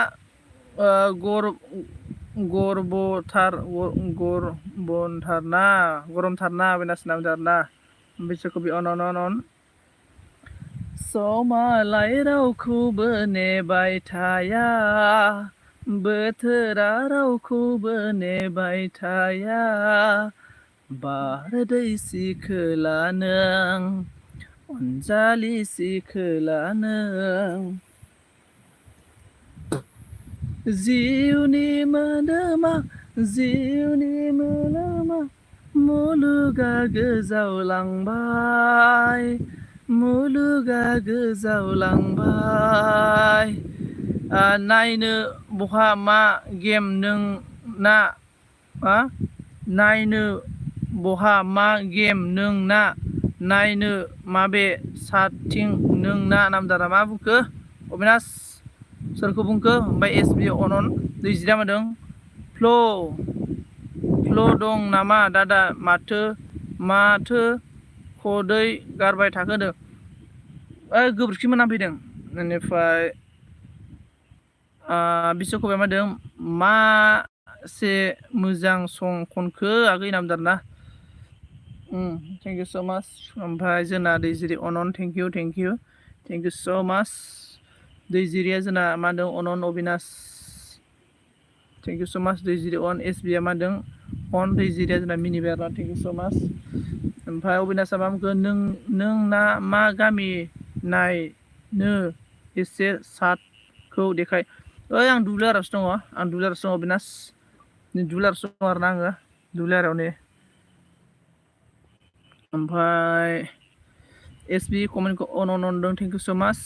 गरमथारना अबिनाश नामदों आरोना बिश्वकबि अन समालाय रावखौबो नेबाय थाया बोथोरा रावखौबो नेबाय थाया बारदै सिखोला नों अनजालि सिखोला नों जिउनि मोदोमा मुलुगा गोजावलांबाय नायनो बहा मा गेम नों ना नायनो बहा मा गेम नों ना नायनो माबे साथिं नों ना नामदारा मा बुंखो अबिनाश सोरखौ बुंखो ओमफ्राय एसबि अनन दैजिरा मादों फ्ल' दं नामा दादा माथो खदै गारबाय थाखोदो गोबोरखि मोनामफैदों बेनिफ्राय बिश्वकबिया मादों मासे मोजां सं खनखो आगै नामदारना थेंक इउ स' माच ओमफ्राय जोंना दैजिरि अनन थेंक इउ स' माच दैजिरिया जोंना मा होनदों अनन अबिनाश थेंक इउ स' माच दैजिरि अन एसबिआ मा होनदों अन दैजिरिया जोंना मिनिबाय आरोना थेंक इउ स' माच ओमफ्राय अबिनाशआ मा बुंखो नों ना मा गामि नायनो एसे सातखौ देखाय आं दुब्लियावसो दङ अबिनाश दुब्लियावसो दङ आरोना आङो दुब्लियाव नै ओमफ्राय एसबि कमेन्टखौ अन होनदों थेंक इउ स' माच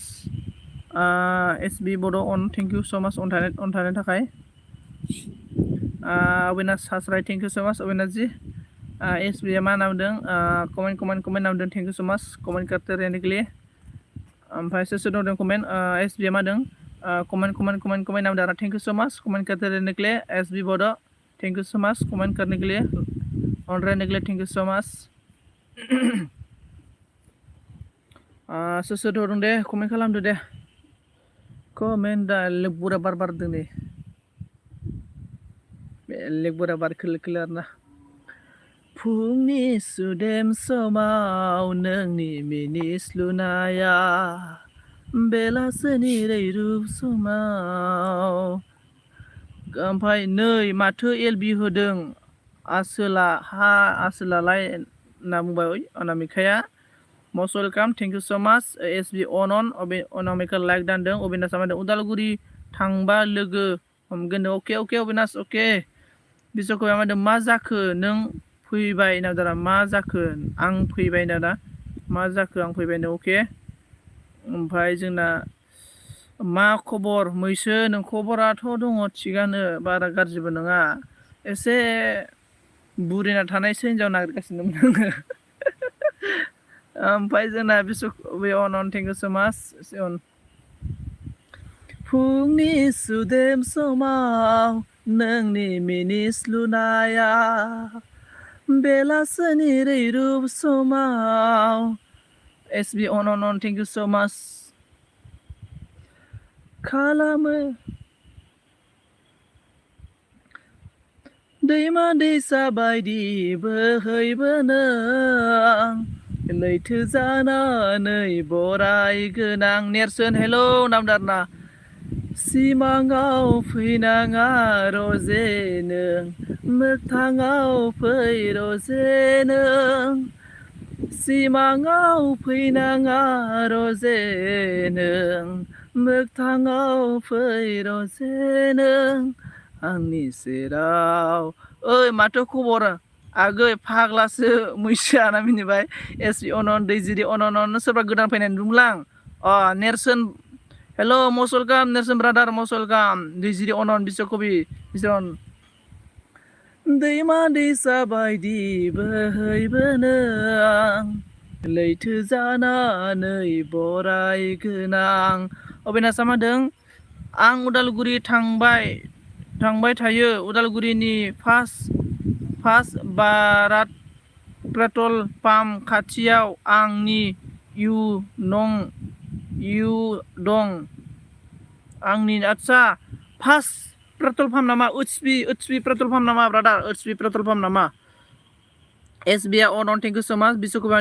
एसबि बड' अन थेंक इउ स' माच अन थानायनि थाखाय अबिनाश हासराय थेंक इउ स' माच अबिनाशजी एसबिआ मा नामदों कमेन्ट नामदों थेंक इउ स' माच कमेन्ट करते रहने के लिए ओमफ्राय सोर दंदों कमेन्ट एसबिआ मा होदों कमेन्ट नामदों आरो थेंक इउ स' माच कमेन्ट करते रहने के लिए एसबि बड' थेंक इउ स' माच कमेन्ट करने के लिए अन रहने के लिए थेंक इउ स' माच सोर दं दे कमेन्ट खालामदो दे कमेन्ट दा लेगबुरा बारदों नै लेगबुरा खोलो आरोना फुंनि सुदेम समाव नोंनि मिनिस्लुनाया बेलासिनि रैरुब समाव ओमफ्राय नै माथो एलबि होदों आसोलालाय होनना बुंबाय अनामिकाया must welcome thank you so' माच एसबि अनामिका लाइक दानदों अबिनाशआ मा होनदों उदालगुरि थांबा लोगो हमगोन अके अबिनाश अके बिश्वकबिया मा होनदों मा जाखो नों फैबाय ना दादा मा जाखो आं फैबाय दादा मा जाखो आं फैबायनो अके ओमफ्राय जोंना मा खबर मैसो नों खबराथ' दङ थिगानो बारा गाज्रिबो नङा एसे बुरिना थानायसो हिनजाव नागिरगासिनोमोन आङो ओमफ्राय जोंना बिश्वकबिया अन थेंक इउ स' माच फुंनि सुदेम समाव नोंनि मिनिस्लुनाया बेलासिनि रैरुब समाव एसबि अन थेंक इउ स' माच खालामो दैमा दैसा बायदि बोहैबोनो लैथो जानानै बराय गोनां नेरसोन हेलौ नामदारना सिमाङाव फैनाङा रजे नों मोगथाङाव फै रजे नों सिमाङाव फैनाङा रजे नों मोगथाङाव फै रजे नों आंनि सेराव ओइ माथो खबर आगै फाग्लासो मैसो आना मिनिबाय एसबि अनन दैजिरि अनन सोरबा गोदान फैनाय नुदोंलां नेरसोन हेल' मस्ट वेलकाम नेरसोन ब्रादार मस्ट वेलकाम दैजिरि अनन बिश्वकबि बिसोन दैमा दैसा बायदि बोहैबोनो आं लैथो जानानै बराय गोनां अबिनाशआ मा होनदों आं उदालगुरि थांबाय थायो उदालगुरिनि फार्स्ट बारात पेट्रल पाम्प खाथियाव आंनि दं आंनि आदसा फार्स्ट पेट्रल पाम्प नामा ओइचपि पेट्रल पाम्प नामा ब्रादार ओइचपि पेट्रल पाम्प नामा एसबिआ अन थेंक इउ स' माच बिश्वकबिया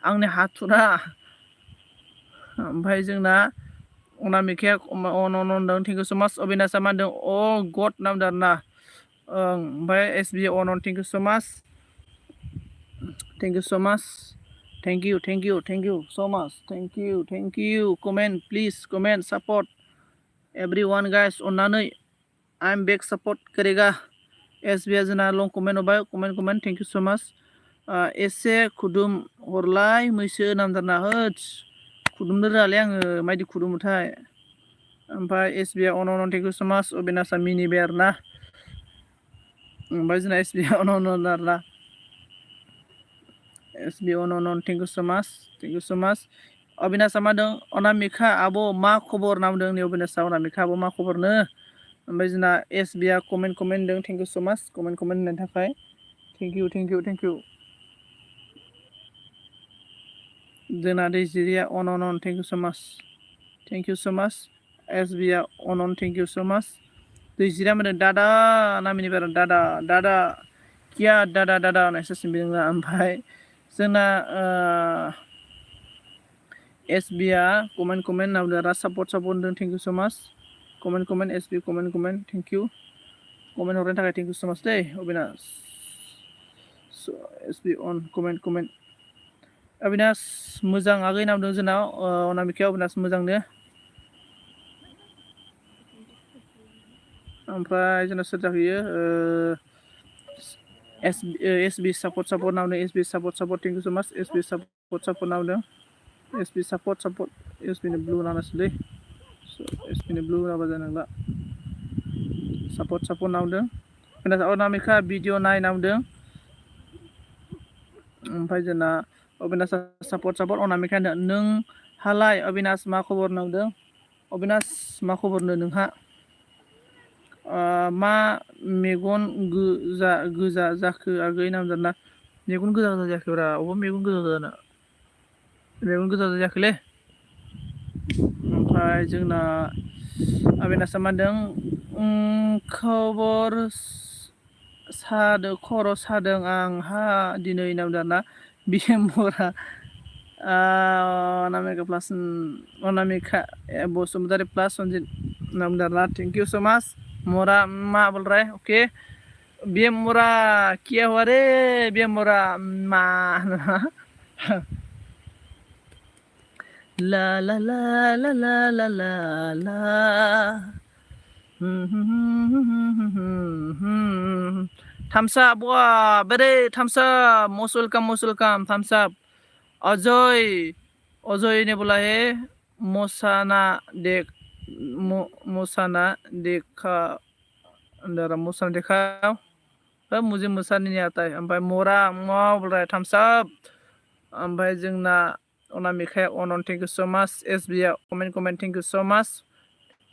आंनि हाथुरा ओमफ्राय जोंना अनामिकाया अन होनदों थेंक इउ सो माच अबिनाशा मा होनदों अ गड नामदों आरोना ओमफ्राय एसबि अन थेंक इउ सो माच थेंक इउ सो माच thank you comment please comment support everyone guys अननानै आई एम बेक सपोर्ट करेगा एसबिआ जोंना लं कमेन्ट हरबाय कमेन्ट थेंक इउ सो माच एसे खुदुम हरलाय मैसो नामदारना होद खुदुमनो रोङालै आङो मायदि खुदुमोथाय ओमफ्राय एसबिआ अन थेंक इउ सो माच अबिनाशा मिनिबाय आरोना ओमफ्राय जोंना एसबिआ अन आरोना एसबिआ अन थेंक इउ सो माच अबिनाशा मा होनदों अनामिका आब' मा खबर नामदों नै अबिनाशा अनामिका आब' मा खबरनो ओमफ्राय जोंना एसबिआ कमेन्ट होनदों thank you so much comment होनायनि थाखाय थेंक इउ जोंना दैजिरिया अन थेंक इउ सो माच एसबिआ अन थेंक इउ सो माच दैजिरिया मोनदों दादा नामिनि बारा दादा किया दादा होननायसो सोंदों ओमफ्राय जोंना एसबिआ कमेन्ट नामदों सापर्ट होनदों thank you so much comment SB comment thank you comment हरनायनि थाखाय थेंक इउ सो माच दै Avinash SB on comment Avinash मोजां आगै नामदों जोंनाव अनामिकाया अबिनाश मोजांनो ओमफ्राय जोंना सोर जाहैयो एसबि support नामदों एसबि support thank you so माच एसबि सापर्ट नामदों एसबि सापर्ट एसबिनि ब्लु नामासै एसबिनि ब्लु नामा जानांला सापर्ट नामदों अनामिका भिडिअ नाय नामदों ओमफ्राय जोंना अबिनाशा सापर्ट अनामिका नोंहालाय अबिनाश मा खबर नामदों अबिनाश मा खबरनो नोंहा मा मेगन गोजा जाखो आगै नामदोंना मेगन गोजा जायाखैब्रा अबाव मेगन गोजा जाना मेगन गोजा जायाखैलै ओमफ्राय जोंना अबिनाशा मा होनदों खबर खर' सादों आंहा दिनै नामदों आरोना बिएमरा अनामिका प्लास अनामिका बसुमतारी प्लास सन्जित नामदों आरोना थेंक इउ सो माच मोरा मा बोल रहा है ओके बिएमरा किया हुआ रे बिएमरा मा ला ला ला ला ला ला ला ला थामसा बुआ बेरे थामसा मोस्ट वेलकाम थामसा अजय ने बोला है मोसाना देखा मुझे मोसा नहीं आता है ओमफ्राय मोरा मा बोल रहा है थामसा ओमफ्राय जोंना अनामिकाया अन थेंक इउ सो माच एसबिआ कमेन्ट थेंक इउ सो माच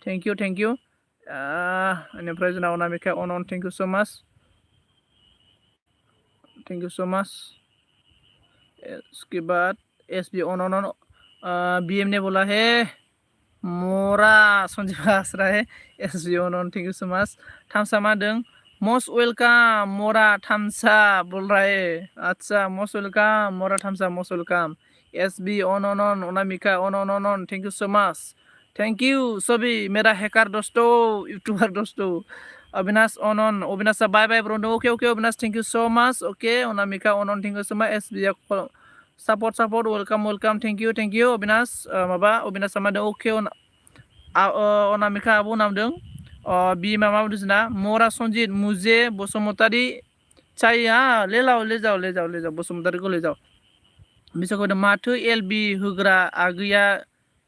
थेंक इउ बेनिफ्राय जोंना अनामिकाया अन थेंक इउ सो माच उसके बाद एसबी अन बीएम ने बोला है मोरा संजीव आसरा है SB on thank you so much थामसा मा होनदों मोस्ट वेलकाम मोरा थामसा बोल रहा है अच्छा मोस्ट वेलकाम मोरा थामसा most welcome SB on Anamika on thank you so much thank you सभी मेरा हैकर दोस्तों यूट्यूबर दोस्तों Avinash Avinash bye bye bro okay Avinash thank you so much okay Anamika on thank you so much SB support welcome thank you Avinash माबा अविनाश मा होनदों okay Anamika आब' नामदों बि माबा बुंदों जोंना मोरा सन्जित मुजे बसुमतारी चाहिए ले जाओ बसुमतारीखौ ले जाओ बिसोरखौ माथो एलबि होग्रा आगैया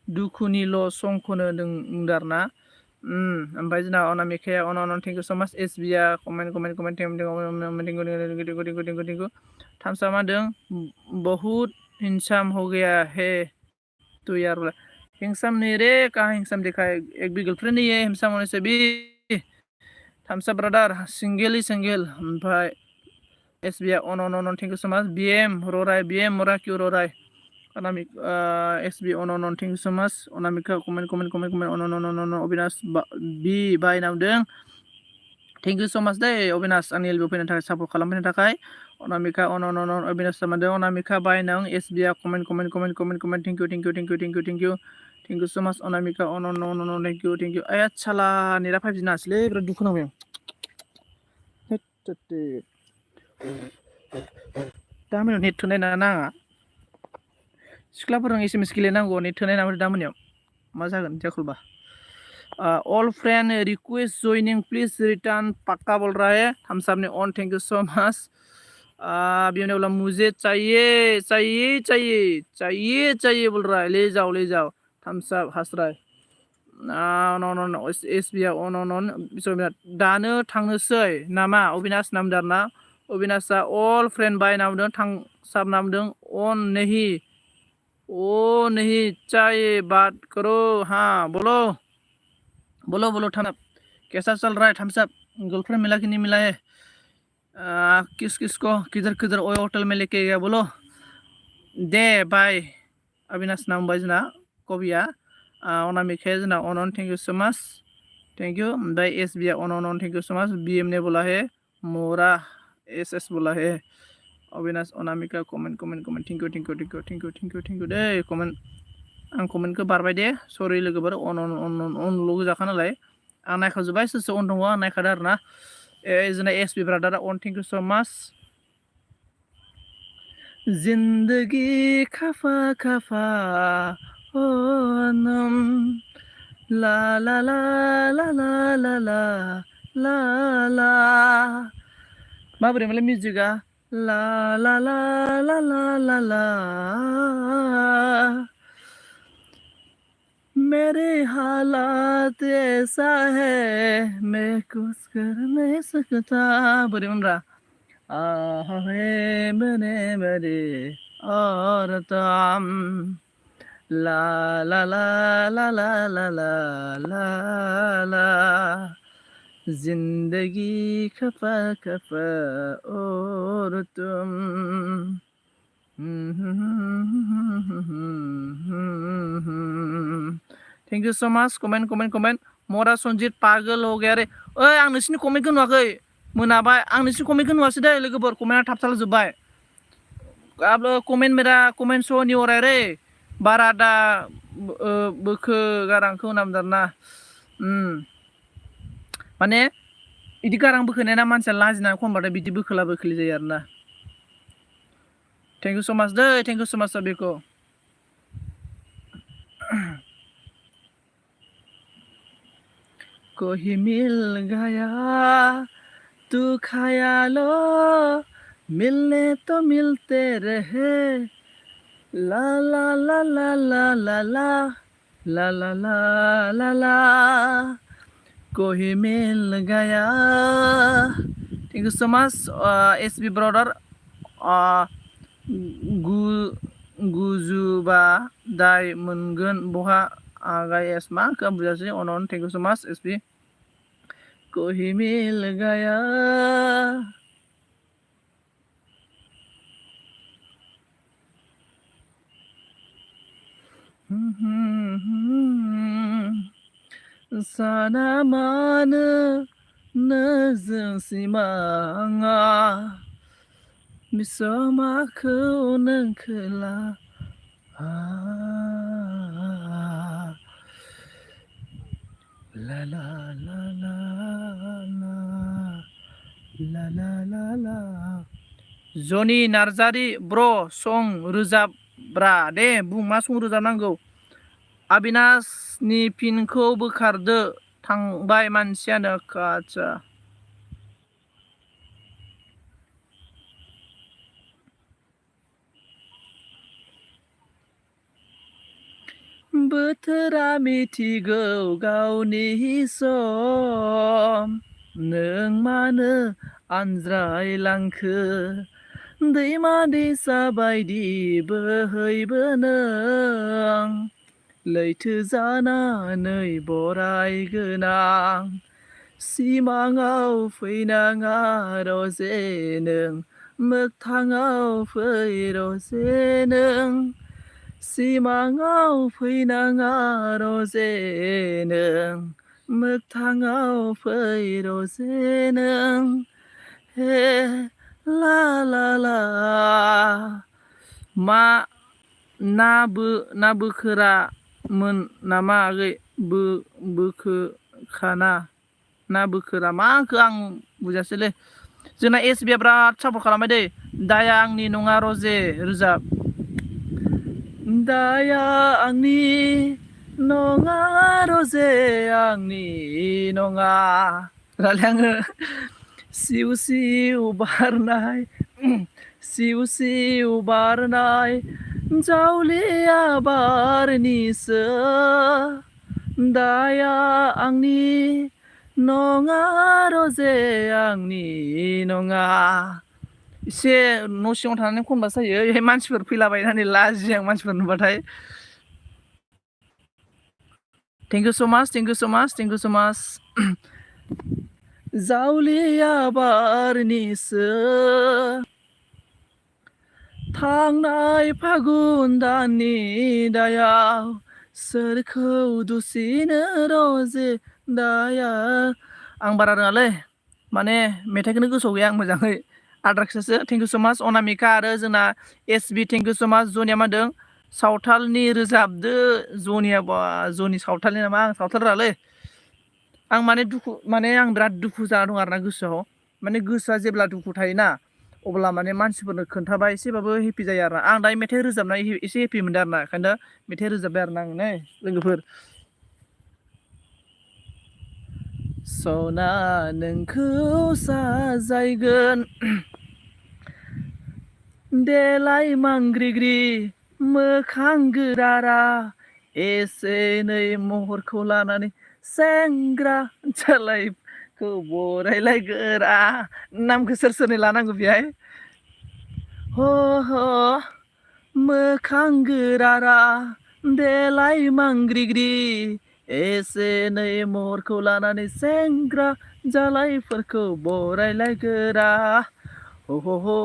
दुखुनिल' सं खनो नोंदों आरोना ओमफ्राय जोंना अनामिकाया अन थेंक इउ सो माच एसबिआ कमेन्ट थेंक थामसा मा होनदों बहुत हिंसाम हो गया है तो यार हिंसाम नहीं रे कहाँ हिंसाम देखा है एक भी गर्लफ्रेंड नहीं है हिंसाम होने से भी थामसा ब्रदर सिंगल ओमफ्राय एसबिआ अन थेंक यू सो माच बीएम मोरा क्यों रो रहा है Anamika SB on thank you so much Anamika comment on Avinash बि बाय नामदों थेंक इउ सो माच दे अबिनाश आंनि एलबि फैनो थाखाय सापर्ट खालामफैनो थाखाय अनामिका अन अबिनाश सामादों अनामिका बाय नों एसबिआ comment thank you so much Anamika on thank U आया साला नेटा 5G नासैलै बिराद दुखु नांबाय आं दा मोनायाव नेट थोनाय नाङा सिख्लाफोरजों SMS गेलेनांगौ नेट थोनाय नामा दा मोनायाव मा जागोन जाखुलबा all friend request joining please return पक्का बोल रहा है हम सब ने on thank you so much अभी ने बोला मुझे चाहिए बोल रहा है ले जाओ थम्स अप हंस रहा है नो एसबिआ अन दानो थांनोसै नामा अविनाश नामदार ना अविनाशा ऑल फ्रेंड बाय नामदों थां सब नामदों ऑन नहीं ओ नहीं चाहिए बात करो हाँ बोलो थम्स अप कैसा चल रहा है थम्स अप गर्लफ्रेंड मिला कि नहीं मिला है किसको किधर ओए होटल में लेके गया बोलो दे बाय अविनाश नाम बाय जना कबिया अनामिका जना on thank you so much thank you bye एसबिआ on thank you so much BM ने बोला है मोरा एसएस बोला है Avinash Anamika comment thank you दे कमेंट आं कमेन्टखौ बारबाय दे सरि लोगोफोर अन लग जाखा नालाय आं नायखाजोब्बाय सोर अन दङ आं नायखादों आरो ना जोंना एसबि ब्रादारा अन थेंक इउ सो माच जिंदगी खफा खफा ओ नम ला ला ला ला ला ला ला ला ला माबोरैमोनलाय मिउजिकआ ला ला ला ला ला ला ला मेरे हालात ऐसा है मैं कुछ कर नहीं सकता बोरैमोनब्रा है मेरे और तम ला ला ला ला ला ला ला ला ला जिंदगी खफा खफा और तुम thank you so much comment मोरा संजीत पागल हो गया रे ओइ आं नोंसिनि कमेन्टखौ नुवाखै मोनाबाय आं नोंसिनि कमेन्टखौ नुवासै दे लोगोफोर कमेन्टआ थाबथालाजोब्बाय अब कमेंट मेरा कमेंट शो नहीं हो रहा है रे बारादा बोखो गारांखौ नामदारना माने इदि गारां बोखोनाय ना मानसिया लाजिनानै खनबाथाय बिदि बोखोला बोखोलि जायो आरोना thank you so much they thank you so much सभी को कोई मिल गया तू ख्यालो मिलने तो मिलते रहे ला ला ला ला ला ला ला ला ला ला ला ला कोई मिल गया thank you so much SB brother गुजुबा दाय मोनगोन बहा आगायस मा खौ बुजासै on thank you so much SB कोई मिल गया sana mana नोजों सिमाङा बिसमाखौ नोंखोला ला ला ला ला ला ला ला ला जनि नार्जारि ब्र सं रोजाबब्रा दे बुं मा सं रोजाबनांगौ अबिनाशनि पिनखौ बोखारदो थांबाय मानसियानो आच्छा बोथोरा मिथिगौ गावनि सम नों मानो आनज्रायलांखो दैमा दैसा बायदि बोहैबोनों लैथो जानानै बरायगोन आं सिमाङाव फैनाङा रजे नों मोगथाङाव फै रजे नों सिमाङाव फैनाङा रजे नों मोगथाङाव फै रजे नों हे ला ला ला मा ना बोखोरामोन नामा आगै बोखोखाना ना बोखोरा मा होनखो आं बुजासैलै जोंना एसबिआ बिराद सापर्ट खालामबाय दै दाया आंनि नङा रजे रोजाब दाया आंनि नङा रजे आंनि नङा रायलाय आङो सिउ सिउ बारनाय सिउ सिउ बारनाय जावलिया बारनिसो दाया आंनि नङा रजे आंनि नङा एसे न' सिङाव थानानै खनबा जायो बेहाय मानसिफोर फैलाबायनानै लाजियो आं मानसिफोर नुबाथाय थेंक इउ स' माच जावलिया बारनिसो थांनाय फागुन दाननि दायाव सोरखौ दुसिनो रजे दाया आं बारा रोङालै माने मेथाइखौनो गोसोआव गैया आं मोजाङै आद्राखिसासो थेंक इउ स' माच अनामिका आरो जोंना एसबि थेंक इउ स' माच जनिया मा होनदों सावथालनि रोजाबदो जनिया बा जनि सावथालनि नामा आं सावथाल रोङालै आं माने आं बिराद दुखु जाना दं आरोना गोसोआव माने गोसोआ जेब्ला दुखु थायोना अब्ला माने मानसिफोरनो खोन्थाबा एसेबाबो हेपि जायो आरो आं दायो मेथाइ रोजाबनाय एसे हेपि मोनदों आरोना ओंखायनो मेथाइ रोजाबबाय आरोना आं नै लोगोफोर सना नोंखौ साजायगोन देलाय मांग्रिग्रि मोखां गोरारा एसे नै महरखौ लानानै सेंग्रा जालायखौ बरायलाय गोरा नामखौ सोरनि लानांगौ बेहाय ह मोखां गोरारा देलाय मांग्रिग्रि एसे नै महरखौ लानानै सेंग्रा जालायफोरखौ बरायलाय गोरा ह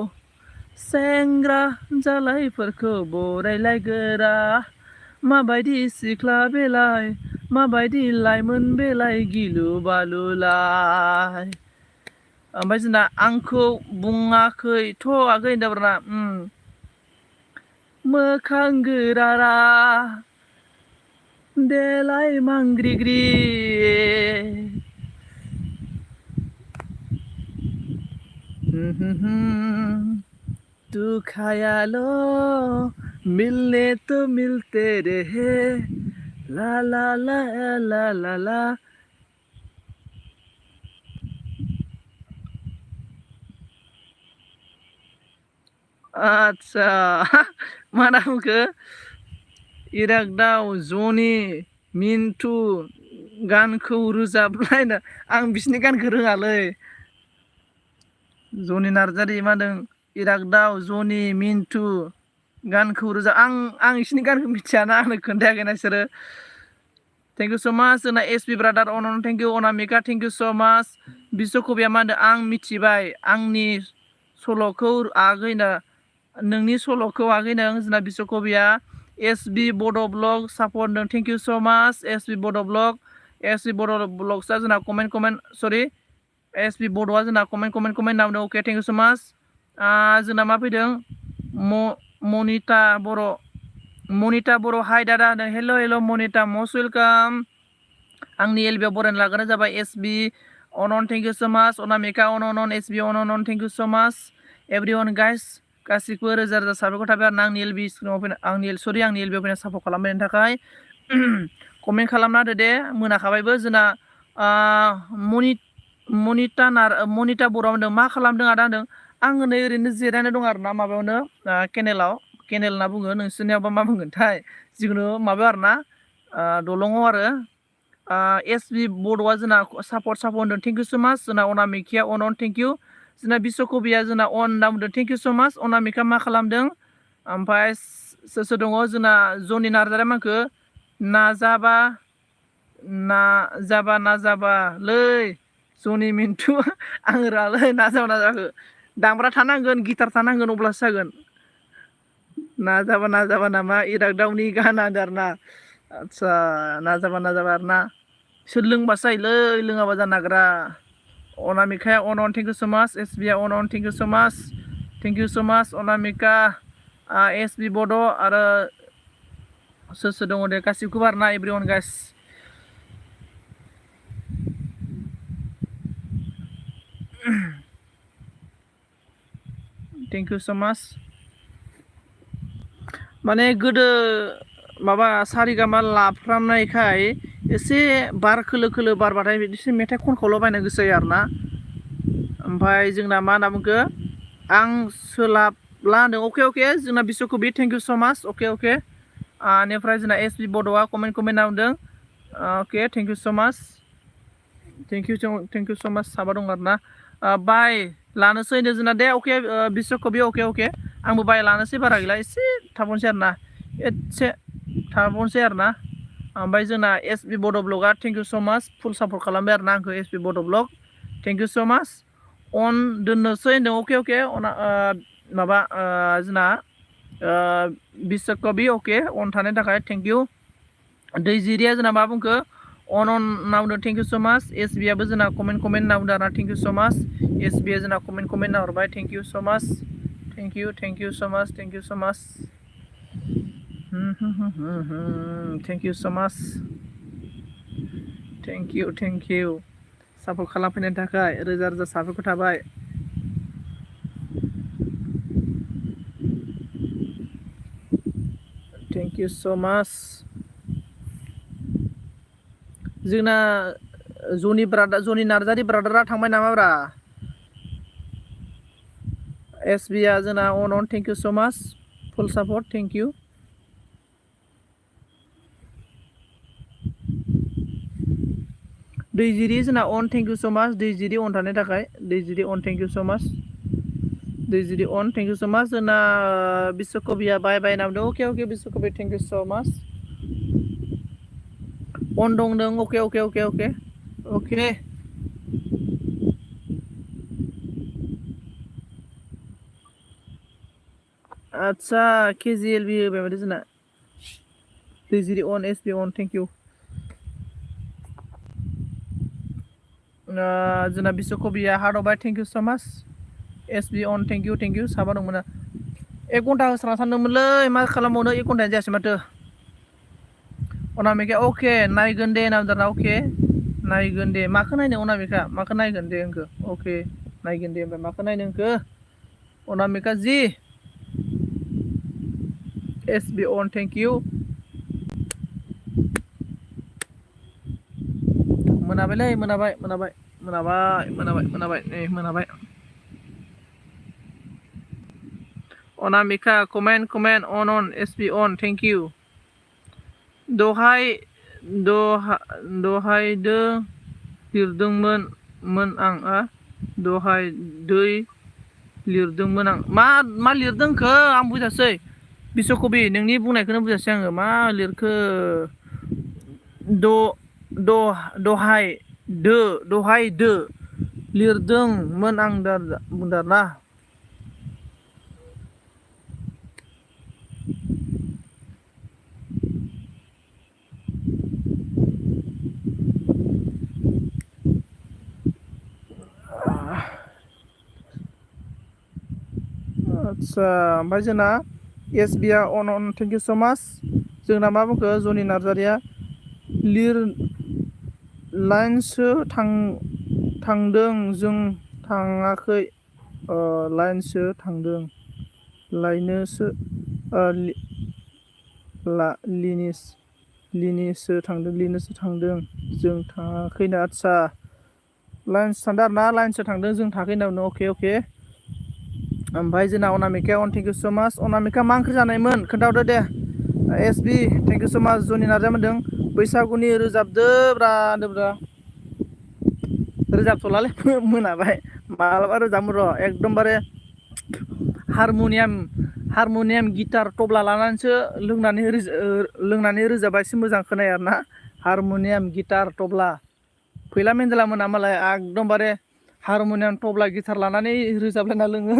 सेंग्रा जालायफोरखौ बरायलाय गोरा माबायदि सिख्ला बेलाय माबायदि लाइमोन बेलाय गिलु बालुलाय ओमफ्राय जोंना आंखौ बुङाखैथ' आगै होनदोंब्रा मोखां गोरारा देलाय मांग्रिग्रि दुखायालो मिलने तो मिलते रहे ला ला ला ला ला ला आच्छा मा नामखौ इरागदाव जनि मिन्टु गानखौ रोजाबलायनो आं बिसिनि गानखौ रोङालै जनि नार्जारि मा होनदों इरागदाव जनि मिन्टु गानखौ रोजाब आं बिसिनि गानखौ मिथियाना आंनो खोन्थायाखैना बिसोरो थेंक इउ स' माच जोंना एसबि ब्रादार अनन thank you Anamika thank you so' much बिश्वकबिया मा होनदों आं मिथिबाय आंनि सल'खौ आगैनो नोंनि सल'खौ आगैनो जोंना बिश्वकबिया एसबि बड' ब्लग सापर्ट होनदों थेंक इउ स' माच एसबि बड' ब्लगसा जोंना कमेन्ट सरि एसबि बड'आ जोंना comment नामदों okay thank you so' much जोंना मा फैदों मनिता बर' हाय दादा होनदों हेल' मनिता मस्ट वेलकाम आंनि एलबिआव बरायना लाग्रानो जाबाय एसबि अनन थेंक इउ स' माच अनामिका अनन एसबि अनन थेंक इउ स' माच एभरिवान गाइस गासिबो रोजा रोजा साबायखर थाबाय आरो आंनि एलबि स्क्रिनाव फैना आंनि एलबिआव फैना सापर्ट खालामनायनि थाखाय कमेन्ट खालामना होदो दे मोनाखाबायबो जोंना मनिता बर'आ होनदों मा खालामदों आदा होनदों आङो नै ओरैनो जिरायना दं आरो ना माबायावनो केनेल होनना बुङो नोंसोरनियावबा मा बुंगोनथाय जिखुनु माबायाव आरो ना दलङाव आरो एसबि बड'आ जोंना सापर्ट होनदों थेंक इउ स' माच जोंना अनामिकाया अन थेंक इउ जोंना बिश्वकबिया जोंना अन होनना बुंदों थेंक इउ स' माच अनामिका मा खालामदों ओमफ्राय सोर दङ जोंना जनि नार्जारिया माखो नाजाबालै जनि मिन्टु आं रोङालै नाजाखो दामग्रा थानांगोन गिटार थानांगोन अब्लासो जागोन नाजाबा नामा इरागदावनि गाना होनदों आरो ना आदसा नाजाबा आरो ना सोर लोंबासो जायोलै लोङाबा जानो नागिरा अनामिकाया अन थेंक इउ सो माच एसबि on thank you so much Anamika एसबि बड' आरो सोर दङ दे गासिबखौबो आरोना everyone guys thank you so माच माने गोदो माबा सारिगामा लाफ्रामनायखाय एसे बार खोलो खोलो बारबाथाय बिदिसो मेथाइ खनखौल' बायनो गोसो जायो आरोना ओमफ्राय जोंना मा होनना बुंखो आं सोलाबला होनदों अके जोंना बिश्वकबि थेंक इउ सो माच अके बेनिफ्राय जोंना एसबि बड'आ कमेन्ट होदों अके थेंक इउ सो माच थेंक इउ सो माच साबा दं आरोना बाय लानोसै होनदों जोंना दे अके बिश्वकबि अके आंबो बाय लानोसै बारा गैला एसे थाबावनोसै आरोना एसे थाबावनोसै आरोना ओमफ्राय जोंना एसबि बड' ब्लगआ थेंक इउ सो माच फुल सापर्ट खालामबाय आरोना आंखौ एसबि बड' ब्लग थेंक इउ सो माच अन दोननोसै होनदों अके माबा जोंना बिश्वकबि अके अन थानायनि थाखाय थेंक इउ दैजिरिया जोंना मा बुंखो अन होनना बुंदों थेंक इउ सो माच एसबिआबो जोंना कमेन्ट होनना बुंदों आरोना थेंक इउ सो माच एसबिआ जोंना कमेन्ट होनना हरबाय थेंक इउ सो माच थेंक इउ सो माच थेंक इउ सो माच थेंक इउ सो माच थेंक इउ सापर्ट खालामफैनायनि थाखाय रोजा रोजा साबायखर थाबाय थेंक इउ सो माच जोंना जनि नार्जारि ब्रादारा थांबाय नामाब्रा एसबिआ जोंना अन थेंक इउ सो माच फुल सापर्ट थेंक इउ दैजिरि जोंना अन थेंक इउ सो माच दैजिरि अन थानायनि थाखाय दैजिरि अन थेंक इउ सो माच दैजिरि अन थेंक इउ सो माच जोंना बिश्वकबिया बाय होनना बुंदों अके बिश्वकबि थेंक इउ सो माच अन दं नों अके आदसा केजिएलबि होबाय माथो जोंना दैजिरि अन एसबि अन थेंक इउ जोंना बिश्वकबिया हार्ड हरबाय थेंक इउ सो माच एसबि अन थेंक इउ साबा दंमोन 1 घन्टा होस्रांना सानदोंमोनलै मा खालामबावनो 1 घन्टायानो जायासै माथो अनामिका अके नायगोन दे होनना बुंदों अके नायगोन दे माखौ नायनो अनामिका माखौ नायगोन दे आंखौ अके नायगोन दे ओमफ्राय माखौ नायनो आंखौ Anamika ji SB on thank you मोनाबायलै मोनाबाय नै मोनाबाय Anamika comment on SB on thank you दहायदो लिरदोंमोन आं दहाय दै लिरदोंमोन आं मा लिरदोंखो आं बुजासै बिश्वकबि नोंनि बुंनायखौनो बुजासै आङो मा लिरखो दहाय दो लिरदोंमोन आं बुंदों आरोना आदसा ओमफ्राय जोंना एसबिआ अन थेंक इउ सो माच जोंना मा बुंखो जनि नार्जारिया लिर लाइनसो थांदों जों थाङाखै लाइनसो थांदों लाइनसो लिनसो थांदों जों थाङाखैनो आदसा लाइनसो थांदों आरोना लाइनसो थांदों जों थाङाखै होनना बुंदों अके ओमफ्राय जोंना अनामिकाया अन thank you so much Anamika मा ओंख्रि जानायमोन खोन्थाहरदो दे एसबि थेंक इउ सो माच जनि नार्जारिया मोनदों बैसागुनि रोजाबदोब्रा होनदोंब्रा रोजाबथ'लालै मोनाबाय मालाबा रोजाबगोन र' एकदमबारे हारम'नियाम गिटार तबला लानानैसो लोंनानै रोजाबा एसे मोजां खोनायो आरोना हारम'नियाम गिटार तबला फैला मेन्देला मोना मालाय एकदमबारे हारम'नियाम तबला गिटार लानानै रोजाबलायना लोङो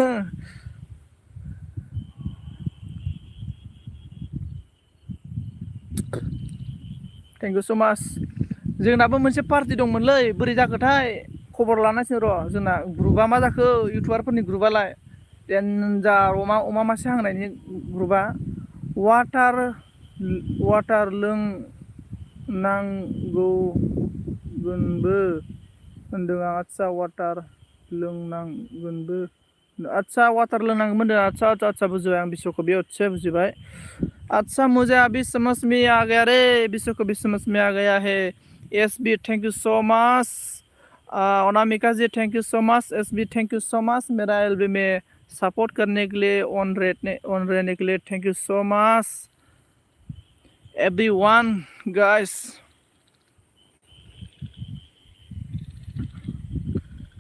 थेंक इउ सो माच जोंनाबो मोनसे पार्टि दंमोनलै बोरै जाखोथाय खबर लानांसिगोन र' जोंना ग्रुपआ मा जाखो इउटुबारफोरनि ग्रुपआलाय डेन्जार अमा मासे हांनायनि ग्रुपआ वाटार लोंनांगौगोनबो होनदों आं आदसा वाटार लोंनांगोनबो आदसा वाटार लोंनांगोन होनदों आदसा बुजिबाय आं बिस'खौ बे अच्छे बुजिबाय अच्छा मुझे अभी समझ में आ गया रे विश्व को भी समझ में आ गया है SB thank you so much Anamika ji thank you so much SB thank you so much मेरा एलबी में सपोर्ट करने के लिए ऑन रहने के लिए thank you so much everyone guys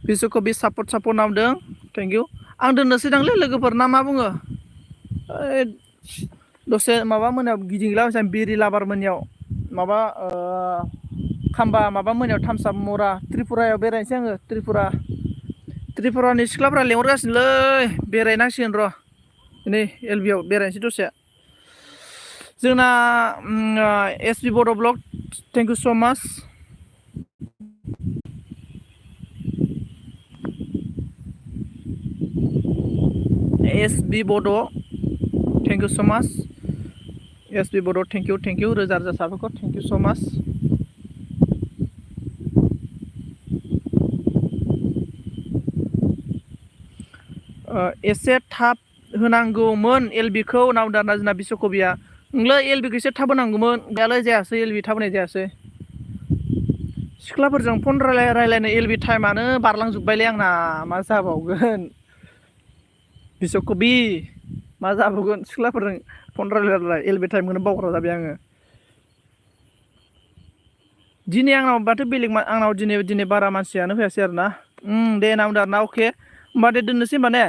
Vishwa को भी सपोर्ट नामदों थैंक यू आं दोननोसै दांलै लोगोफोर ना मा बुङो दसे माबा मोनायाव गिदिंला बिरि लाबार मोनयाव माबा खाम्बा माबा मोनायाव थामसाब मरा त्रिपुरायाव बेरायनोसै आङो त्रिपुरानि सिख्लाफ्रा लेंहरगासिनोलै बेरायनांसिगोन र' नै एलबिआव बेरायनोसै दसे जोंना एसबि बड' ब्लग थेंक इउ स' माच एसबि बड' थेंक इउ स' माच एसबि बड' थेंक इउ रोजा रोजा साबायखर थेंक इउ स' माच एसे थाब होनांगौमोन एलबिखौ नावदाना जोंना बिश्वकबिया नोंलाय एलबिखौ एसे थाब होनांगौमोन दालाय जायासै एलबि थाब होनाय जायासै सिख्लाफोरजों फन रायलायनो एलबि टाइमानो बारलांजोब्बायलै आंना मा जाबावगोन बिश्वकबि मा जाबावगोन सिख्लाफोरजों फन रायलाय एलबि टाइमखौनो बावग्रा जाबाय आङो दिनै आंनाव माथो बेलेग आंनाव दिनै बारा मानसियानो फैयासै आरोना दे नावदाना अके होमबा दे दोननोसै होमबा ने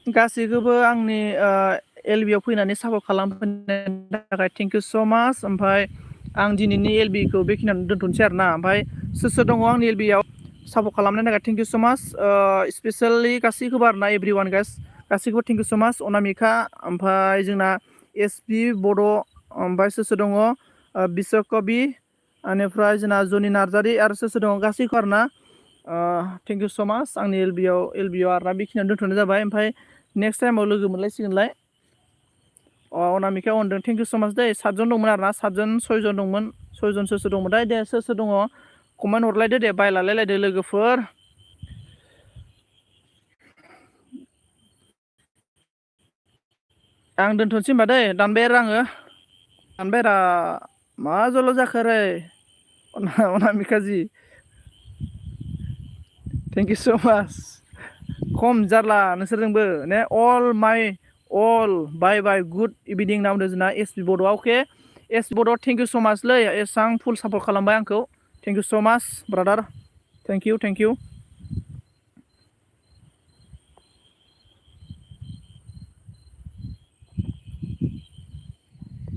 गासैखौबो आंनि एलबिआव फैनानै सापर्ट खालामफैनायनि थाखाय थेंक इउ स' माच ओमफ्राय आं दिनैनि एलबिखौ बेखिनियावनो दोनथ'नोसै आरोना ओमफ्राय सोर दङ आंनि एलबिआव सापर्ट खालामनायनि थाखाय थेंक इउ स' माच स्पेसियेलि गासैखौबो आरोना एभ्रि वान गाइस गासैखौबो थेंक इउ स' माच अनामिका ओमफ्राय जोंना एसबि बड' ओमफ्राय सोर दङ बिश्वकबि बेनिफ्राय जोंना जनि नार्जारि आरो सोर दङ गासैखौ आरोना थेंक इउ स' माच आंनि एलबिआव आरोना बेखिनियावनो दोनथ'नाय जाबाय ओमफ्राय नेक्स्ट टाइमाव लोगो मोनलायसिगोनलाय अनामिका अनदों थेंक इउ स' माच दै 7 जन दंमोन आरोना 7 जन 6 जन दंमोन 6 जन सोर दंमोन दे सोर दङ कमेन्ट हरलायदो दे बाय लालायलायदो लोगोफोर आं दोनथ'नोसै होनबा दै दानबाय आङो दानबाय रा मा जल जाखो रे अनामिका जि थेंक इउ स' माच खम जारला नोंसोरजोंबो ने अल बाय गुड इभिनिं नावदो जोंना एसबि बड'आ अके एसबि बड' थेंक इउ स' माच लै एसां फुल सापर्ट खालामबाय आंखौ थेंक इउ स' माच ब्रादार थेंक इउ